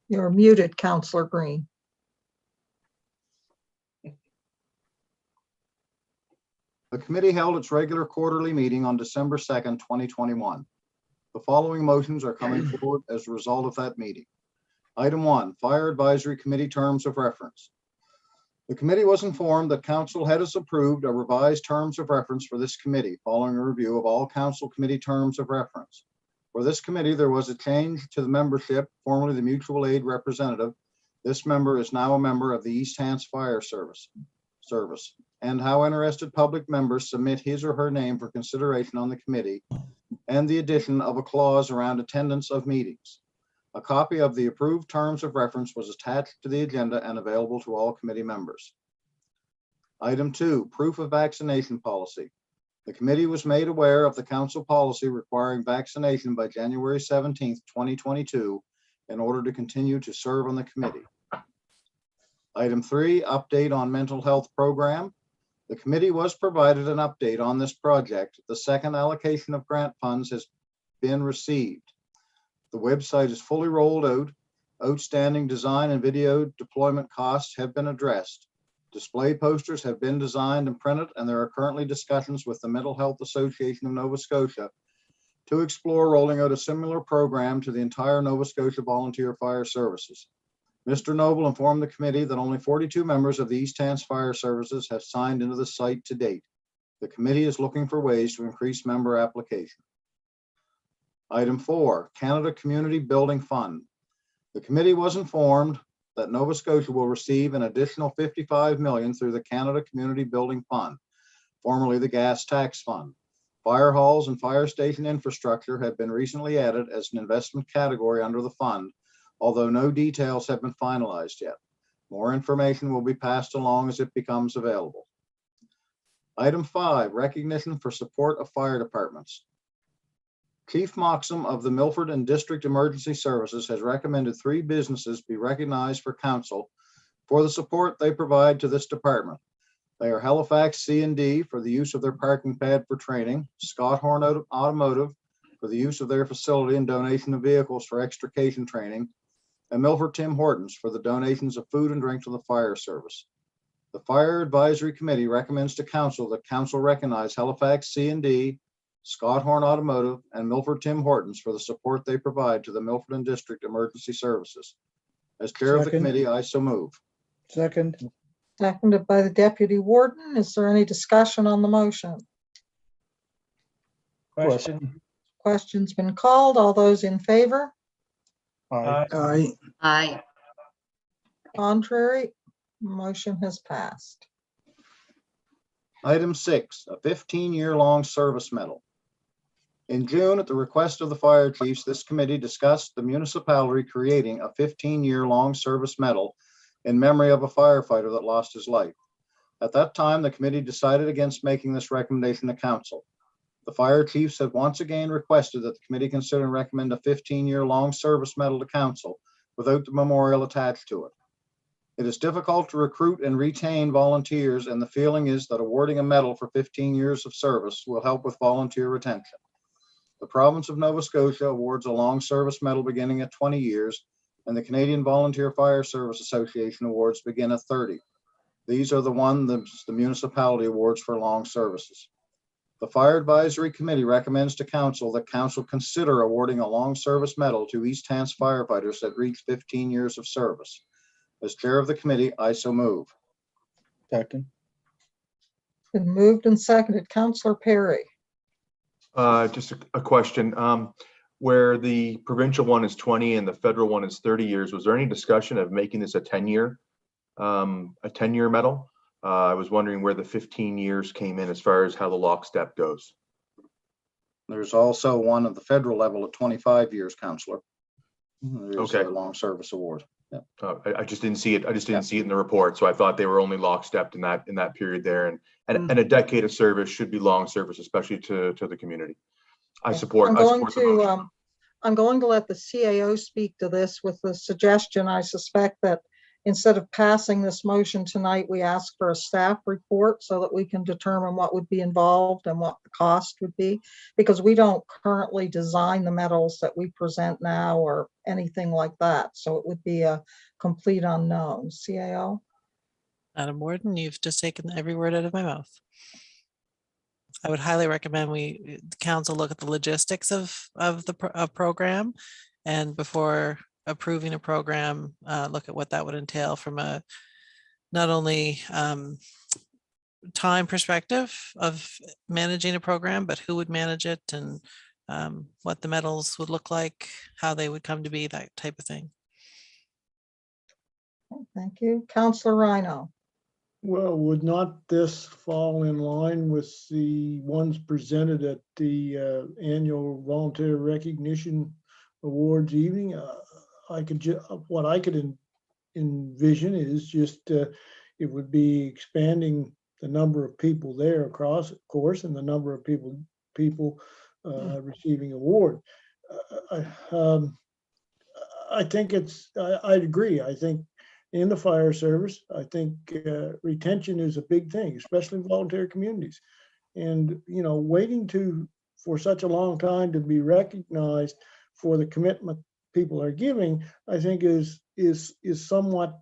Speaker 3: You're muted, Councillor Green.
Speaker 9: The committee held its regular quarterly meeting on December 2nd, 2021. The following motions are coming forward as a result of that meeting. Item 1, Fire Advisory Committee Terms of Reference. The committee was informed that council had approved a revised terms of reference for this committee following a review of all council committee terms of reference. For this committee, there was a change to the membership, formerly the mutual aid representative. This member is now a member of the East Hants Fire Service, and how interested public members submit his or her name for consideration on the committee, and the addition of a clause around attendance of meetings. A copy of the approved terms of reference was attached to the agenda and available to all committee members. Item 2, proof of vaccination policy. The committee was made aware of the council policy requiring vaccination by January 17th, 2022, in order to continue to serve on the committee. Item 3, update on mental health program. The committee was provided an update on this project. The second allocation of grant funds has been received. The website is fully rolled out. Outstanding design and video deployment costs have been addressed. Display posters have been designed and printed, and there are currently discussions with the Mental Health Association of Nova Scotia to explore rolling out a similar program to the entire Nova Scotia Volunteer Fire Services. Mr. Noble informed the committee that only 42 members of the East Hants Fire Services have signed into the site to date. The committee is looking for ways to increase member application. Item 4, Canada Community Building Fund. The committee was informed that Nova Scotia will receive an additional $55 million through the Canada Community Building Fund, formerly the Gas Tax Fund. Fire halls and fire station infrastructure have been recently added as an investment category under the fund, although no details have been finalized yet. More information will be passed along as it becomes available. Item 5, recognition for support of fire departments. Chief Moxham of the Milford and District Emergency Services has recommended 3 businesses be recognized for council for the support they provide to this department. They are Halifax C&D for the use of their parking pad for training, Scott Horn Automotive for the use of their facility and donation of vehicles for extrication training, and Milford Tim Hortons for the donations of food and drink to the fire service. The Fire Advisory Committee recommends to council that council recognize Halifax C&D, Scott Horn Automotive, and Milford Tim Hortons for the support they provide to the Milford and District Emergency Services. As chair of the
Speaker 6: Second.
Speaker 9: committee, I so move.
Speaker 6: Second.
Speaker 3: Seconded by the deputy warden. Is there any discussion on the motion?
Speaker 5: Question?
Speaker 3: Question's been called. All those in favor?
Speaker 12: Aye.
Speaker 6: Aye.
Speaker 11: Aye.
Speaker 3: Contrary? Motion has passed.
Speaker 9: Item 6, a 15-year-long service medal. In June, at the request of the fire chiefs, this committee discussed the municipality creating a 15-year-long service medal in memory of a firefighter that lost his life. At that time, the committee decided against making this recommendation to council. The fire chiefs have once again requested that the committee consider and recommend a 15-year-long service medal to council without the memorial attached to it. It is difficult to recruit and retain volunteers, and the feeling is that awarding a medal for 15 years of service will help with volunteer retention. The province of Nova Scotia awards a long service medal beginning at 20 years, and the Canadian Volunteer Fire Service Association awards begin at 30. These are the municipality awards for long services. The Fire Advisory Committee recommends to council that council consider awarding a long service medal to East Hants firefighters that reach 15 years of service. As chair of the committee, I so move.
Speaker 12: Second.
Speaker 3: Been moved and seconded. Councillor Perry.
Speaker 4: Just a question. Where the provincial one is 20 and the federal one is 30 years, was there any discussion of making this a 10-year medal? I was wondering where the 15 years came in as far as how the lockstep goes.
Speaker 9: There's also one at the federal level at 25 years, Councillor. There's
Speaker 4: Okay.
Speaker 9: a long service award. Yeah.
Speaker 4: I just didn't see it. I just didn't see it in the report, so I thought they were only lockstep in that period there. And a decade of service should be long service, especially to the community. I support.
Speaker 3: I'm
Speaker 4: I
Speaker 3: going
Speaker 4: support the
Speaker 3: to
Speaker 4: motion.
Speaker 3: I'm going to let the CAO speak to this with the suggestion. I suspect that instead of passing this motion tonight, we ask for a staff report so that we can determine what would be involved and what the cost would be, because we don't currently design the medals that we present now or anything like that. So it would be a complete unknown. CAO?
Speaker 1: Madam Warden, you've just taken every word out of my mouth. I would highly recommend the council look at the logistics of the program, and before approving a program, look at what that would entail from a not only time perspective of managing a program, but who would manage it and what the medals would look like, how they would come to be, that type of thing.
Speaker 3: Thank you. Councillor Rhino.
Speaker 10: Well, would not this fall in line with the ones presented at the annual Volunteer Recognition Awards evening? What I could envision is just it would be expanding the number of people there across course and the number of people receiving award. I think I agree. I think in the fire service, I think retention is a big thing, especially in volunteer communities. And, you know, waiting for such a long time to be recognized for the commitment people are giving, I think is somewhat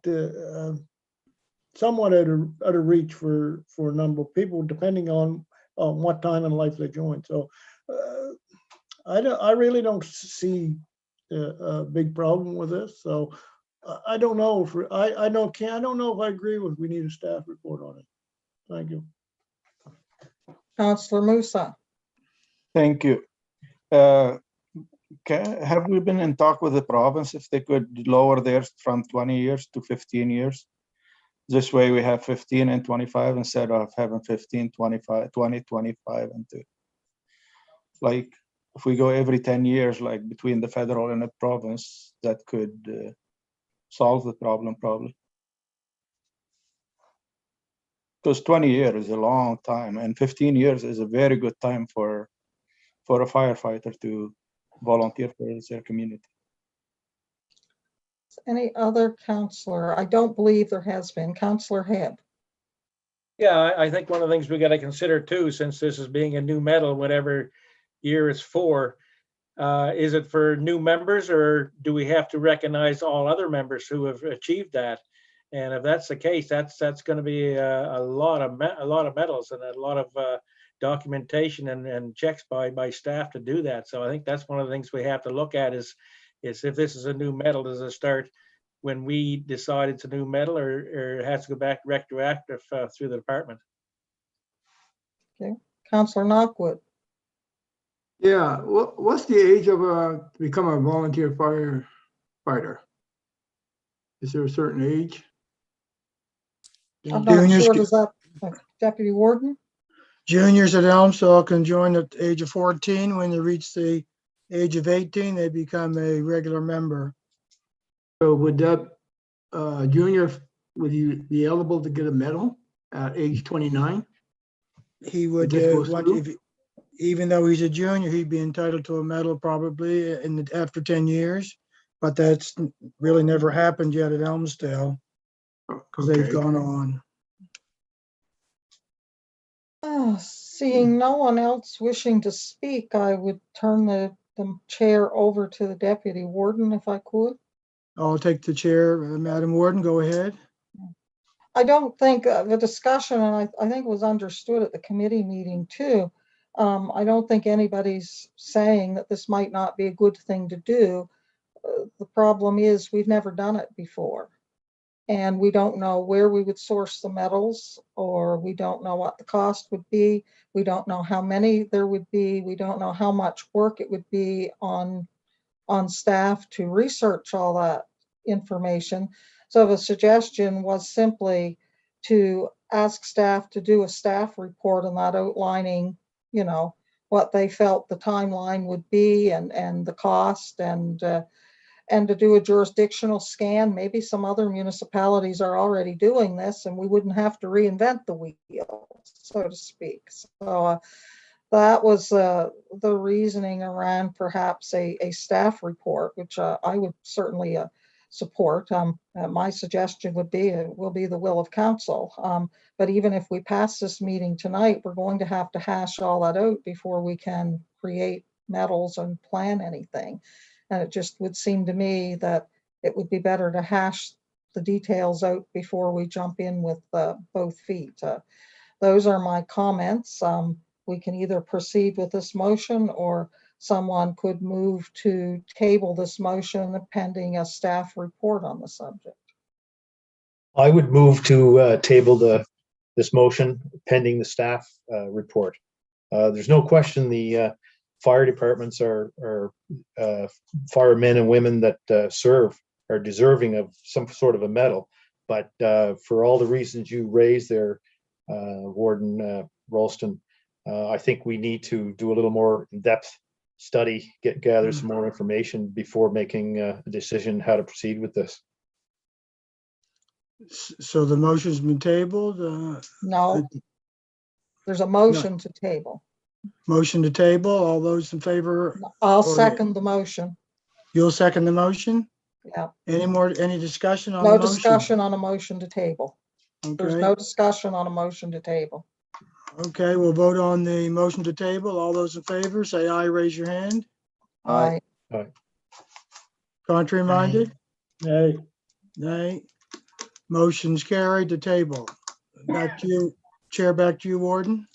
Speaker 10: somewhat out of reach for a number of people, depending on what time in life they join. So I really don't see a big problem with this. So I don't know if I don't know if I agree with we need a staff report on it. Thank you.
Speaker 3: Councillor Musa.
Speaker 12: Thank you. Have we been in talk with the province if they could lower theirs from 20 years to 15 years? This way we have 15 and 25 instead of having 15, 25, 20, 25 and 2. Like if we go every 10 years, like between the federal and the province, that could solve the problem probably. Because 20 years is a long time and 15 years is a very good time for a firefighter to volunteer for their community.
Speaker 3: Any other councillor? I don't believe there has been. Councillor Hebb.
Speaker 5: Yeah, I think one of the things we got to consider too, since this is being a new medal, whatever year it's for, is it for new members or do we have to recognize all other members who have achieved that? And if that's the case, that's going to be a lot of medals and a lot of documentation and checks by staff to do that. So I think that's one of the things we have to look at is if this is a new medal, does it start when we decide it's a new medal or it has to go back retroactive through the department?
Speaker 3: Okay, Councillor Knockwood.
Speaker 10: Yeah, what's the age of to become a volunteer firefighter? Is there a certain age?
Speaker 3: I'm not sure. Does that, Deputy Warden?
Speaker 6: Juniors at Elmsall can join at the age of 14. When they reach the age of 18, they become a regular member.
Speaker 10: So would that junior, would he be eligible to get a medal at age 29?
Speaker 6: He would, even though he's a junior, he'd be entitled to a medal probably after 10 years. But that's really never happened yet at Elmsdale because they've gone on.
Speaker 3: Seeing no one else wishing to speak, I would turn the chair over to the Deputy Warden if I could.
Speaker 6: I'll take the chair, Madam Warden, go ahead.
Speaker 3: I don't think the discussion, and I think it was understood at the committee meeting too. I don't think anybody's saying that this might not be a good thing to do. The problem is we've never done it before. And we don't know where we would source the medals, or we don't know what the cost would be. We don't know how many there would be. We don't know how much work it would be on staff to research all that information. So the suggestion was simply to ask staff to do a staff report on that, outlining, you know, what they felt the timeline would be and the cost, and to do a jurisdictional scan. Maybe some other municipalities are already doing this and we wouldn't have to reinvent the wheel, so to speak. So that was the reasoning around perhaps a staff report, which I would certainly support. My suggestion would be, it will be the will of council. But even if we pass this meeting tonight, we're going to have to hash all that out before we can create medals and plan anything. And it just would seem to me that it would be better to hash the details out before we jump in with both feet. Those are my comments. We can either proceed with this motion, or someone could move to table this motion pending a staff report on the subject.
Speaker 17: I would move to table this motion pending the staff report. There's no question the fire departments are firemen and women that serve are deserving of some sort of a medal. But for all the reasons you raised there, Warden Ralston, I think we need to do a little more in-depth study, gather some more information before making a decision how to proceed with this.
Speaker 6: So the motion's been tabled?
Speaker 3: No, There's a motion to table.
Speaker 6: Motion to table. All those in favor?
Speaker 3: I'll
Speaker 6: Or-
Speaker 3: second the motion.
Speaker 6: You'll second the motion?
Speaker 3: Yeah.
Speaker 6: Any discussion on
Speaker 3: No
Speaker 6: the motion?
Speaker 3: discussion on a motion to table. There's
Speaker 6: Okay.
Speaker 3: no discussion on a motion to table.
Speaker 6: Okay, we'll vote on the motion to table. All those in favor, say aye, raise your hand.
Speaker 3: Aye.
Speaker 6: Contrary minded?
Speaker 10: Nay.
Speaker 6: Nay. Motion's carried to table. Back to you, Chair, back to you, Warden.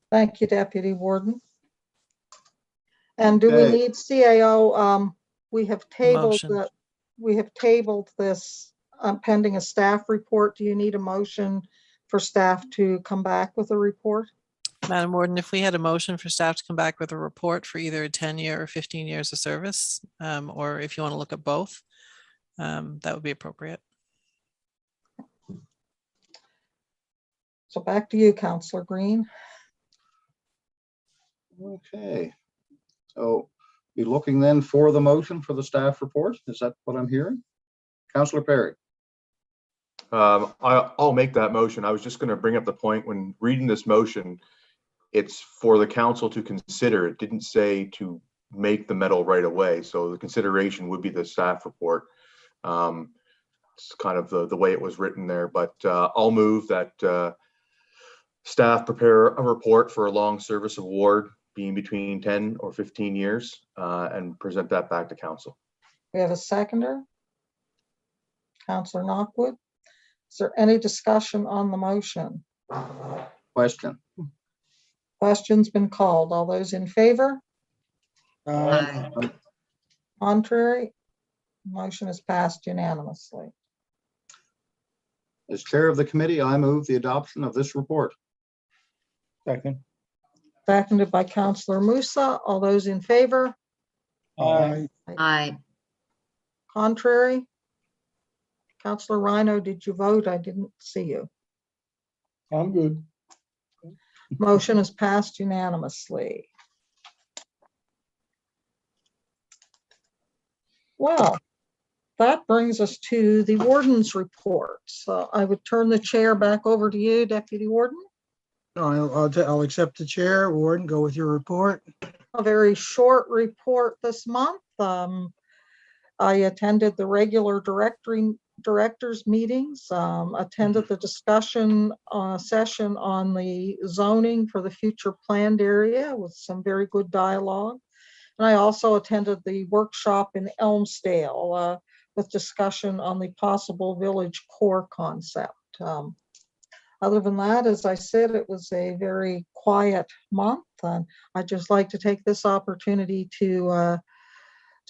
Speaker 3: Thank you, Deputy Warden. And do we
Speaker 9: Okay.
Speaker 3: need CAO? We have tabled
Speaker 1: Motion.
Speaker 3: that. We have tabled this pending a staff report. Do you need a motion for staff to come back with a report?
Speaker 1: Madam Warden, if we had a motion for staff to come back with a report for either a 10-year or 15 years of service, or if you want to look at both, that would be appropriate.
Speaker 3: So back to you, Councillor Green.
Speaker 9: Okay. So be looking then for the motion for the staff report. Is that what I'm hearing? Councillor Perry.
Speaker 4: I'll make that motion. I was just going to bring up the point when reading this motion, it's for the council to consider. It didn't say to make the medal right away. So the consideration would be the staff report. It's kind of the way it was written there, but I'll move that staff prepare a report for a long service award being between 10 or 15 years and present that back to council.
Speaker 3: We have a seconder. Councillor Knockwood. Is there any discussion on the motion?
Speaker 9: Question.
Speaker 3: Question's been called. All those in favor?
Speaker 11: Aye.
Speaker 3: Contrary? Motion is passed unanimously.
Speaker 9: As chair of the committee, I move the adoption of this report.
Speaker 12: Second.
Speaker 3: Seconded by Councillor Musa. All those in favor?
Speaker 6: Aye.
Speaker 11: Aye.
Speaker 3: Contrary? Councillor Rhino, did you vote? I didn't see you.
Speaker 10: I'm good.
Speaker 3: Motion is passed unanimously. Well, that brings us to the warden's report. So I would turn the chair back over to you, Deputy Warden.
Speaker 6: I'll accept the chair. Warden, go with your report.
Speaker 3: A very short report this month. I attended the regular directors meetings, attended the discussion session on the zoning for the future planned area with some very good dialogue. And I also attended the workshop in Elmsdale with discussion on the possible village core concept. Other than that, as I said, it was a very quiet month, and I'd just like to take this opportunity to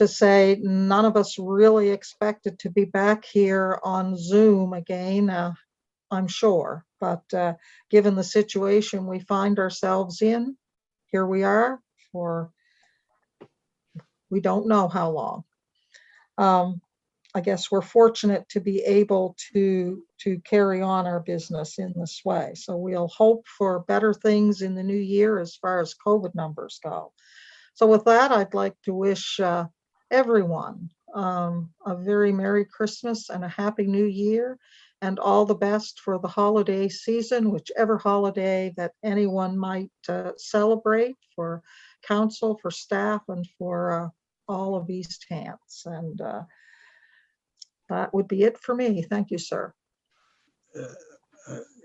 Speaker 3: say none of us really expected to be back here on Zoom again, I'm sure. But given the situation we find ourselves in, here we are for we don't know how long. I guess we're fortunate to be able to carry on our business in this way. So we'll hope for better things in the new year as far as COVID numbers go. So with that, I'd like to wish everyone a very Merry Christmas and a Happy New Year, and all the best for the holiday season, whichever holiday that anyone might celebrate, for council, for staff, and for all of East Hants. And that would be it for me. Thank you, sir.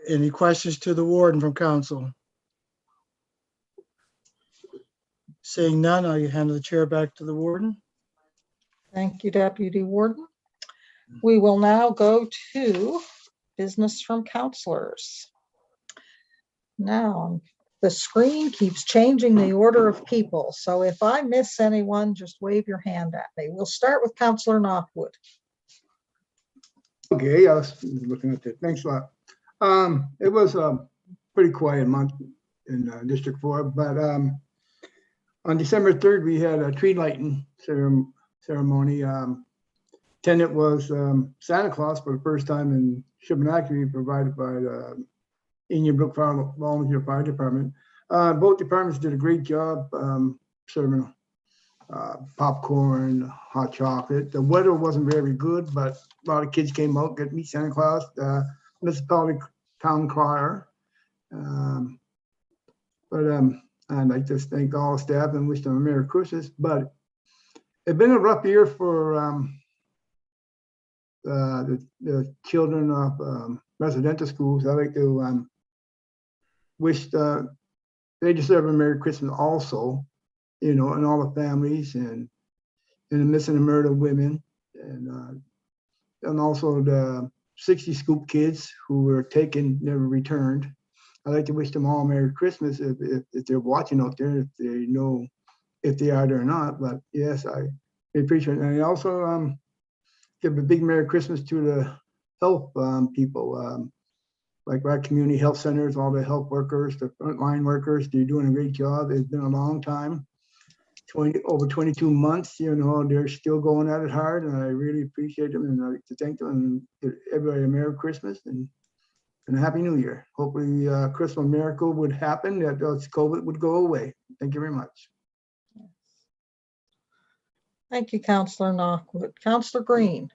Speaker 6: Any questions to the warden from council? Seeing none, I hand the chair back to the warden.
Speaker 3: Thank you, Deputy Warden. We will now go to business from councillors. Now, the screen keeps changing the order of people, so if I miss anyone, just wave your hand at me. We'll start with Councillor Knockwood.
Speaker 18: Okay, I was looking at it. Thanks a lot. It was a pretty quiet month in District 4, but on December 3rd, we had a tree lighting ceremony. Tenant was Santa Claus for the first time in Shubenacadie, provided by the Indian Brook Volunteer Fire Department. Both departments did a great job serving popcorn, hot chocolate. The weather wasn't very good, but a lot of kids came out to meet Santa Claus. The municipality town crier But I'd like to thank all staff and wish them a Merry Christmas. But it's been a rough year for the children of residential schools. I'd like to wish they deserve a Merry Christmas also, you know, and all the families and the missing and murdered women, and also the 60 scoop kids who were taken, never returned. I'd like to wish them all Merry Christmas if they're watching out there, if they know if they are there or not. But yes, I appreciate it. And I also give a big Merry Christmas to the health people, like our community health centers, all the health workers, the frontline workers. They're doing a great job. It's been a long time, over 22 months. You know, they're still going at it hard, and I really appreciate them, and I'd like to thank them and give everybody a Merry Christmas and a Happy New Year. Hopefully, Christmas miracle would happen, that COVID would go away. Thank you very much.
Speaker 3: Thank you, Councillor Knockwood. Councillor Green.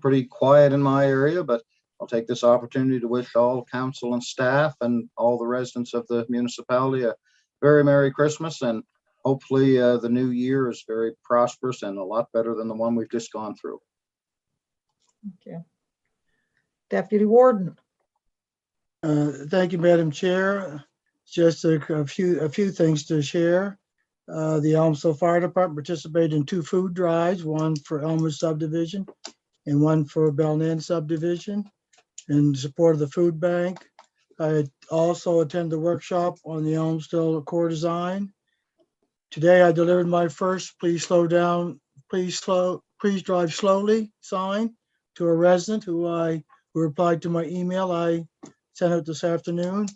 Speaker 9: Pretty quiet in my area, but I'll take this opportunity to wish all council and staff and all the residents of the municipality a very Merry Christmas, and hopefully the new year is very prosperous and a lot better than the one we've just gone through.
Speaker 3: Thank you. Deputy Warden.
Speaker 6: Thank you, Madam Chair. Just a few things to share. The Elmsville Fire Department participated in 2 food drives, one for Elmwood subdivision and one for Belknap subdivision, in support of the food bank. I also attended the workshop on the Elmsville core design. Today I delivered my first "Please slow down, please drive slowly" sign to a resident who replied to my email I sent out this afternoon.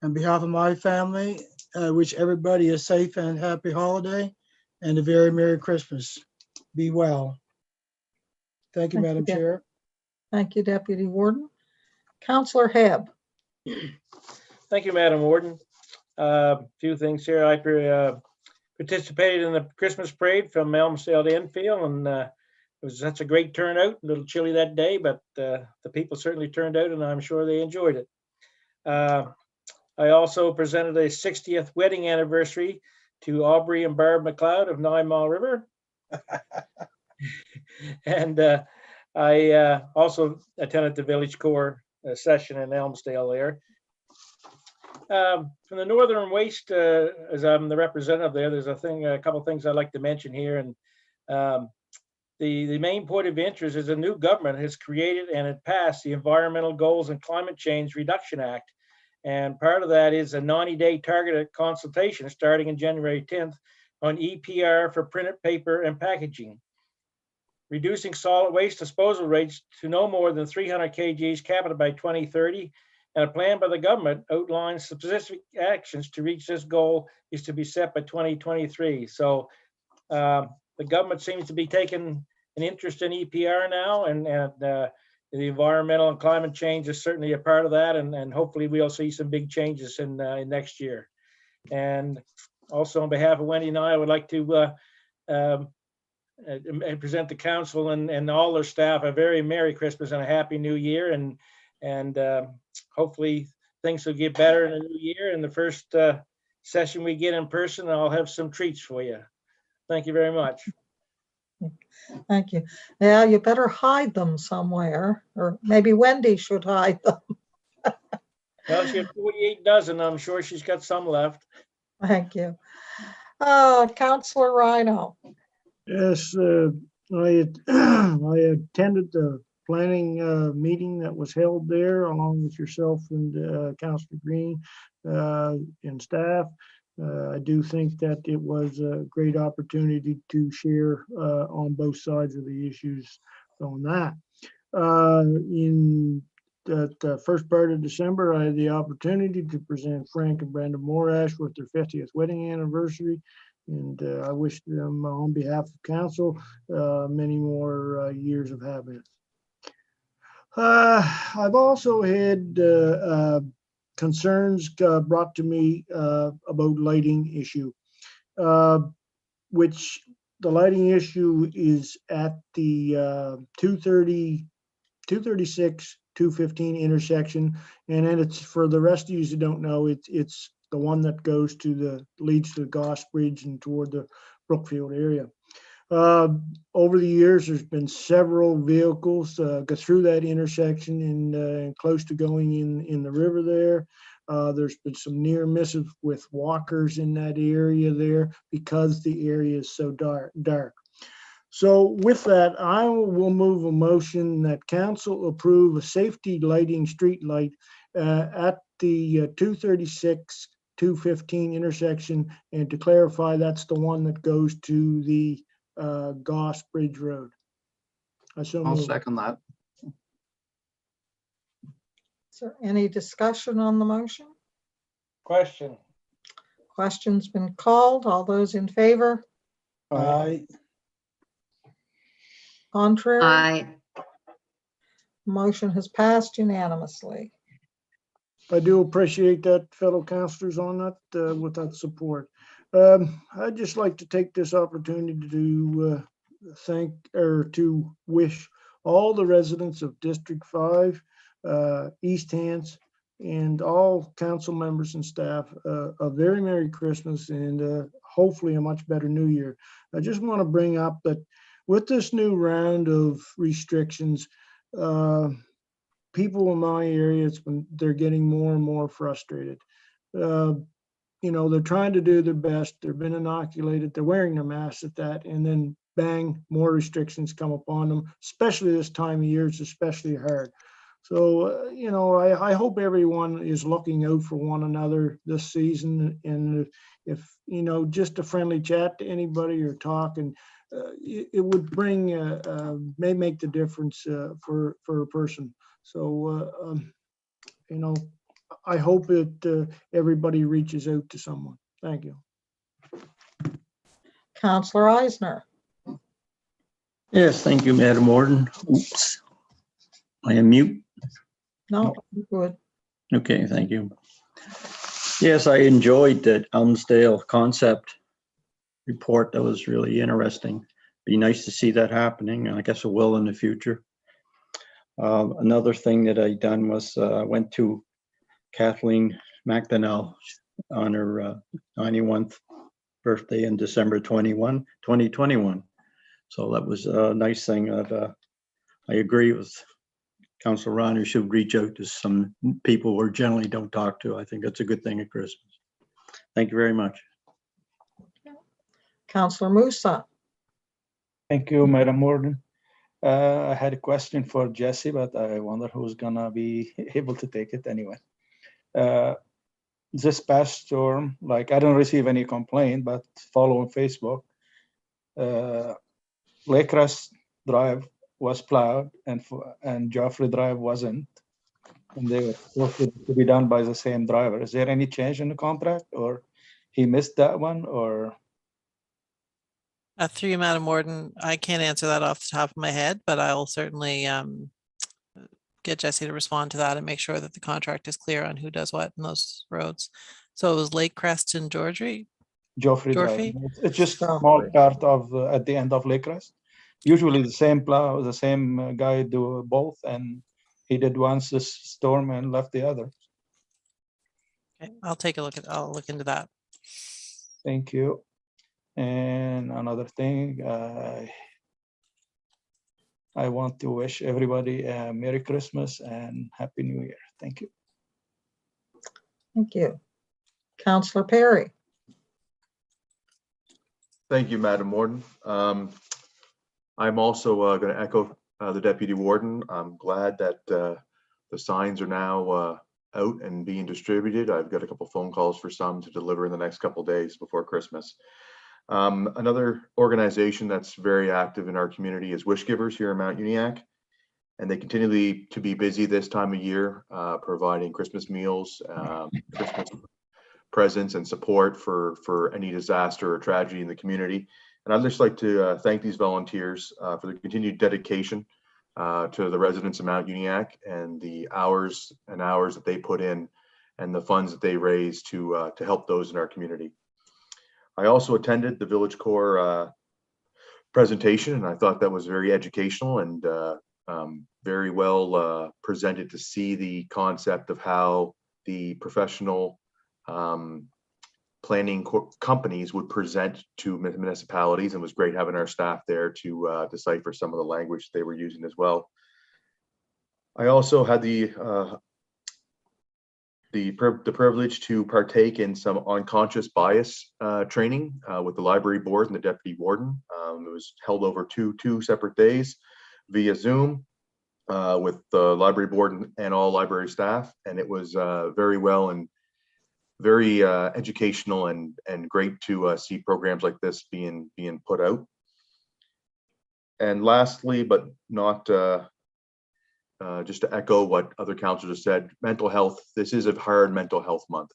Speaker 6: On behalf of my family, I wish everybody a safe and happy holiday and a very Merry Christmas. Be well. Thank you, Madam Chair.
Speaker 3: Thank you, Deputy Warden. Councillor Hebb.
Speaker 5: Thank you, Madam Warden. Few things here. I participated in the Christmas parade from Elmsdale to Enfield, and it was such a great turnout. A little chilly that day, but the people certainly turned out, and I'm sure they enjoyed it. I also presented a 60th wedding anniversary to Aubrey and Barb McLeod of 9 Mile River. And I also attended the Village Core session in Elmsdale there. From the Northern Waste, as I'm the representative there, there's a couple of things I'd like to mention here. And the main point of interest is a new government has created and had passed the Environmental Goals and Climate Change Reduction Act. And part of that is a 90-day targeted consultation starting in January 10th on EPR for printed paper and packaging. Reducing solid waste disposal rates to no more than 300 kgs capita by 2030, and a plan by the government outlines specific actions to reach this goal is to be set by 2023. So the government seems to be taking an interest in EPR now, and the environmental and climate change is certainly a part of that, and hopefully we'll see some big changes in next year. And also on behalf of Wendy and I would like to and present the council and all their staff a very Merry Christmas and a Happy New Year, and hopefully things will get better in the new year. And the first session we get in person, I'll have some treats for you. Thank you very much.
Speaker 3: Thank you. Yeah, you better hide them somewhere, or maybe Wendy should hide them.
Speaker 5: Well, she had 48 dozen. I'm sure she's got some left.
Speaker 3: Thank you. Councillor Rhino.
Speaker 10: Yes, I attended the planning meeting that was held there along with yourself and Councillor Green and staff. I do think that it was a great opportunity to share on both sides of the issues on that. In the first part of December, I had the opportunity to present Frank and Brenda Morash with their 50th wedding anniversary. And I wish them on behalf of council many more years of happiness. I've also had concerns brought to me about lighting issue, which the lighting issue is at the 236 215 intersection. And then it's, for the rest of you who don't know, it's the one that goes to leads to the Goss Bridge and toward the Brookfield area. Over the years, there's been several vehicles go through that intersection and close to going in the river there. There's been some near misses with walkers in that area there because the area is so dark. So with that, I will move a motion that council approve a safety lighting street light at the 236 215 intersection, and to clarify, that's the one that goes to the Goss Bridge Road.
Speaker 9: I'll second that.
Speaker 3: Is there any discussion on the motion?
Speaker 5: Question.
Speaker 3: Question's been called. All those in favor?
Speaker 12: Aye.
Speaker 3: Contrary?
Speaker 11: Aye.
Speaker 3: Motion has passed unanimously.
Speaker 10: I do appreciate that, fellow councillors, on that, with that support. I'd just like to take this opportunity to thank, or to wish all the residents of District 5, East Hants, and all council members and staff a very Merry Christmas and hopefully a much better New Year. I just want to bring up that with this new round of restrictions, people in my area, they're getting more and more frustrated. You know, they're trying to do their best. They've been inoculated. They're wearing their masks at that, and then bang, more restrictions come upon them. Especially this time of year, it's especially hard. So, you know, I hope everyone is looking out for one another this season. And if you know, just a friendly chat to anybody or talk, and it would bring, may make the difference for a person. So, you know, I hope that everybody reaches out to someone. Thank you.
Speaker 3: Councillor Eisner.
Speaker 19: Yes, thank you, Madam Warden. Oops, I am mute.
Speaker 3: No, good.
Speaker 19: Okay, thank you. Yes, I enjoyed that Elmsdale concept report. That was really interesting. Be nice to see that happening, and I guess it will in the future. Another thing that I done was went to Kathleen McDonnell on her 91st birthday in December 2021. So that was a nice thing. That I agree with Councilor Ron, who should reach out to some people we generally don't talk to. I think that's a good thing at Christmas. Thank you very much.
Speaker 3: Councillor Musa.
Speaker 12: Thank you, Madam Warden. I had a question for Jesse, but I wonder who's gonna be able to take it anyway. This past storm, like I don't receive any complaint, but following Facebook, Lakecrest Drive was plowed and Joffrey Drive wasn't, and they were supposed to be done by the same driver. Is there any change in the contract, or he missed that one, or?
Speaker 1: Through you, Madam Warden, I can't answer that off the top of my head, but I'll certainly get Jesse to respond to that and make sure that the contract is clear on who does what in those roads. So it was Lakecrest and Joffrey
Speaker 12: Drive. It's just a small part of at the end of Lakecrest. Usually the same plow, the same guy do both, and he did once this storm and left the other.
Speaker 1: Okay, I'll look into that.
Speaker 12: Thank you. And another thing, I want to wish everybody a Merry Christmas and Happy New Year. Thank you.
Speaker 3: Thank you. Councillor Perry.
Speaker 4: Thank you, Madam Warden. I'm also going to echo the Deputy Warden. I'm glad that the signs are now out and being distributed. I've got a couple phone calls for some to deliver in the next couple days before Christmas. Another organization that's very active in our community is Wish Givers here in Mount Uniacke, and they continue to be busy this time of year, providing Christmas meals, Christmas presents and support for any disaster or tragedy in the community. And I'd just like to thank these volunteers for their continued dedication to the residents of Mount Uniacke and the hours and hours that they put in and the funds that they raise to help those in our community. I also attended the Village Core presentation, and I thought that was very educational and very well presented to see the concept of how the professional planning companies would present to municipalities, and it was great having our staff there to decipher some of the language they were using as well. I also had the privilege to partake in some unconscious bias training with the library board and the deputy warden. It was held over two separate days via Zoom with the library board and all library staff, and it was very well and very educational and great to see programs like this being put out. And lastly, but not just to echo what other councillors have said, mental health, this is a hard mental health month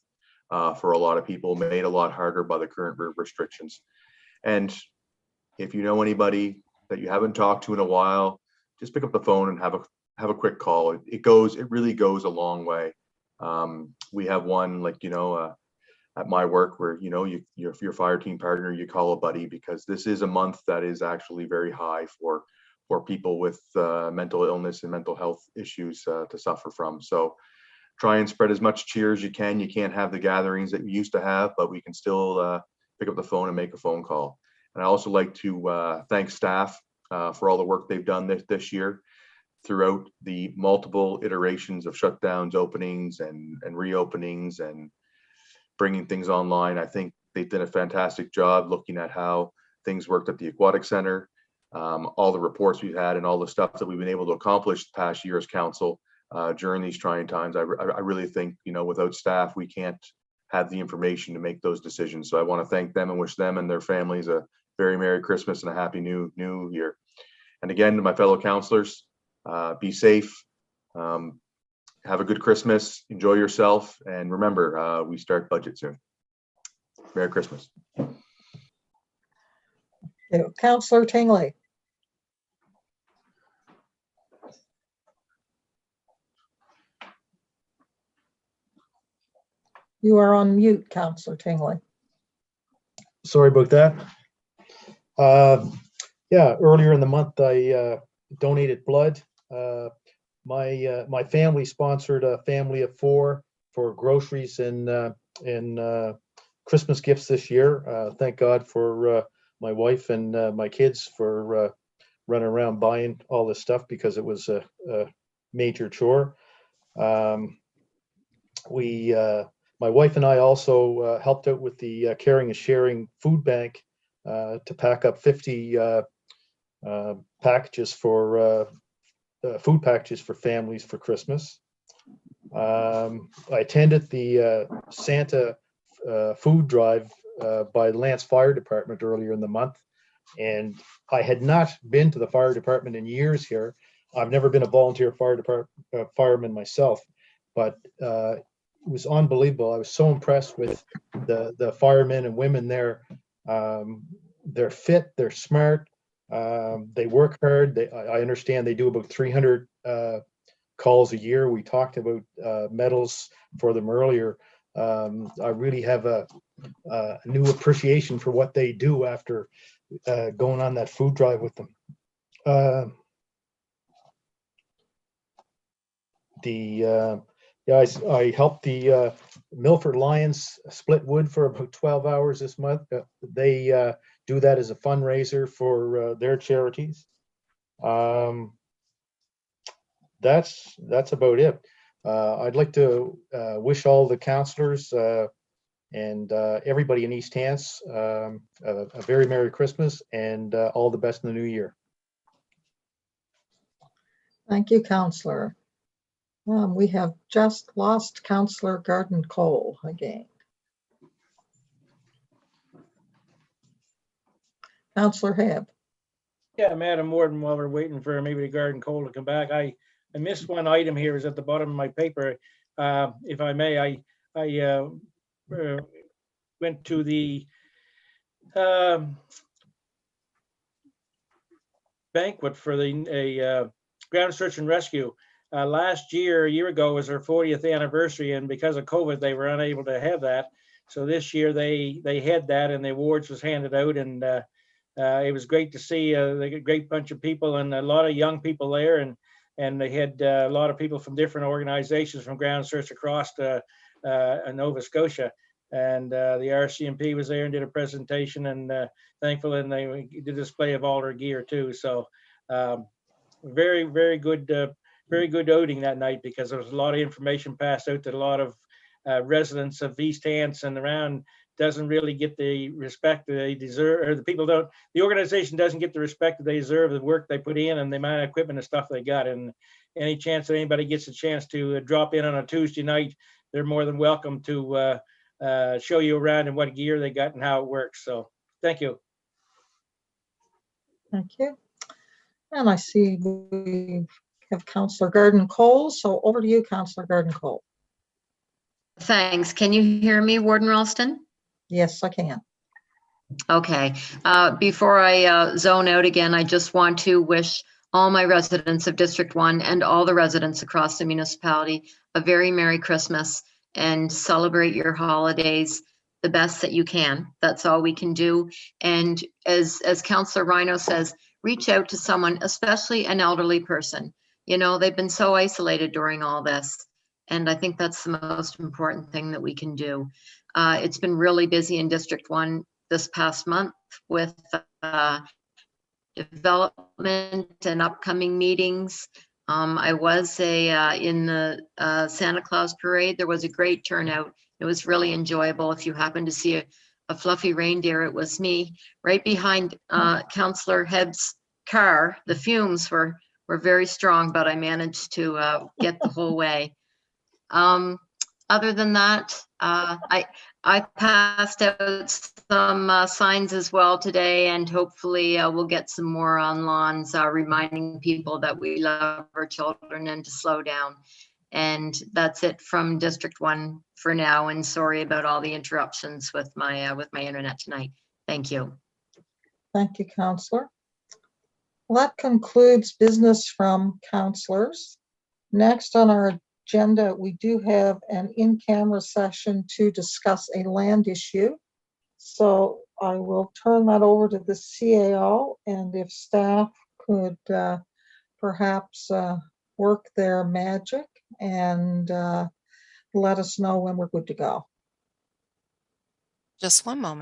Speaker 4: for a lot of people, made a lot harder by the current restrictions. And if you know anybody that you haven't talked to in a while, just pick up the phone and have a quick call. It really goes a long way. We have one, like, at my work where, your fire team partner, you call a buddy, because this is a month that is actually very high for people with mental illness and mental health issues to suffer from. So try and spread as much cheer as you can. You can't have the gatherings that you used to have, but we can still pick up the phone and make a phone call. And I also like to thank staff for all the work they've done this year throughout the multiple iterations of shutdowns, openings, and reopenings, and bringing things online. I think they did a fantastic job looking at how things worked at the Aquatic Center, all the reports we've had, and all the stuff that we've been able to accomplish the past year as council during these trying times. I really think, without staff, we can't have the information to make those decisions. So I want to thank them and wish them and their families a very Merry Christmas and a Happy New Year. And again, to my fellow councillors, be safe, have a good Christmas, enjoy yourself, and remember, we start budget soon. Merry Christmas.
Speaker 3: Councillor Tingley. You are on mute, Councillor Tingley.
Speaker 17: Sorry about that. Yeah, earlier in the month, I donated blood. My family sponsored a family of 4 for groceries and Christmas gifts this year. Thank God for my wife and my kids for running around buying all this stuff, because it was a major chore. My wife and I also helped out with the Caring and Sharing food bank to pack up 50 packages for food packages for families for Christmas. I attended the Santa food drive by Lance Fire Department earlier in the month, and I had not been to the fire department in years here. I've never been a volunteer fireman myself, but it was unbelievable. I was so impressed with the firemen and women there. They're fit, they're smart, they work hard. I understand they do about 300 calls a year. We talked about medals for them earlier. I really have a new appreciation for what they do after going on that food drive with them. I helped the Milford Lions split wood for about 12 hours this month. They do that as a fundraiser for their charities. That's about it. I'd like to wish all the councillors and everybody in East Hants a very Merry Christmas and all the best in the new year.
Speaker 3: Thank you, Councillor. We have just lost Councillor Garden Cole again. Councillor Hebb.
Speaker 5: Yeah, Madam Warden, while we're waiting for maybe the Garden Cole to come back, I missed one item here. Is at the bottom of my paper. If I may, I went to the banquet for the ground search and rescue. Last year, a year ago, was their 40th anniversary, and because of COVID, they were unable to have that. So this year they had that, and the awards was handed out, and It was great to see a great bunch of people and a lot of young people there, and they had a lot of people from different organizations from ground search across Nova Scotia. And the RCMP was there and did a presentation, and thankful, and they did a display of all their gear too. So very, very good outing that night, because there was a lot of information passed out to a lot of residents of East Hants and around. Doesn't really get the respect that they deserve, or the organization doesn't get the respect that they deserve, the work they put in and the amount of equipment and stuff they got. And any chance that anybody gets a chance to drop in on a Tuesday night, they're more than welcome to show you around and what gear they got and how it works. So thank you.
Speaker 3: Thank you. And I see we have Councillor Garden Cole. So over to you, Councillor Garden Cole.
Speaker 11: Thanks. Can you hear me, Warden Ralston?
Speaker 3: Yes, I can.
Speaker 11: Okay. Before I zone out again, I just want to wish all my residents of District 1 and all the residents across the municipality a very Merry Christmas, and celebrate your holidays the best that you can. That's all we can do. And as Councillor Rhino says, reach out to someone, especially an elderly person. You know, they've been so isolated during all this. And I think that's the most important thing that we can do. It's been really busy in District 1 this past month with development and upcoming meetings. I was in the Santa Claus parade. There was a great turnout. It was really enjoyable. If you happen to see a fluffy reindeer, it was me. Right behind Councillor Hebb's car. The fumes were very strong, but I managed to get the whole way. Other than that, I passed out some signs as well today, and hopefully we'll get some more on lawns reminding people that we love our children and to slow down. And that's it from District 1 for now, and sorry about all the interruptions with my internet tonight. Thank you.
Speaker 3: Thank you, Councillor. Well, that concludes business from councillors. Next on our agenda, we do have an in-camera session to discuss a land issue. So I will turn that over to the CAO, and if staff could perhaps work their magic and let us know when we're good to go.
Speaker 13: Just one moment.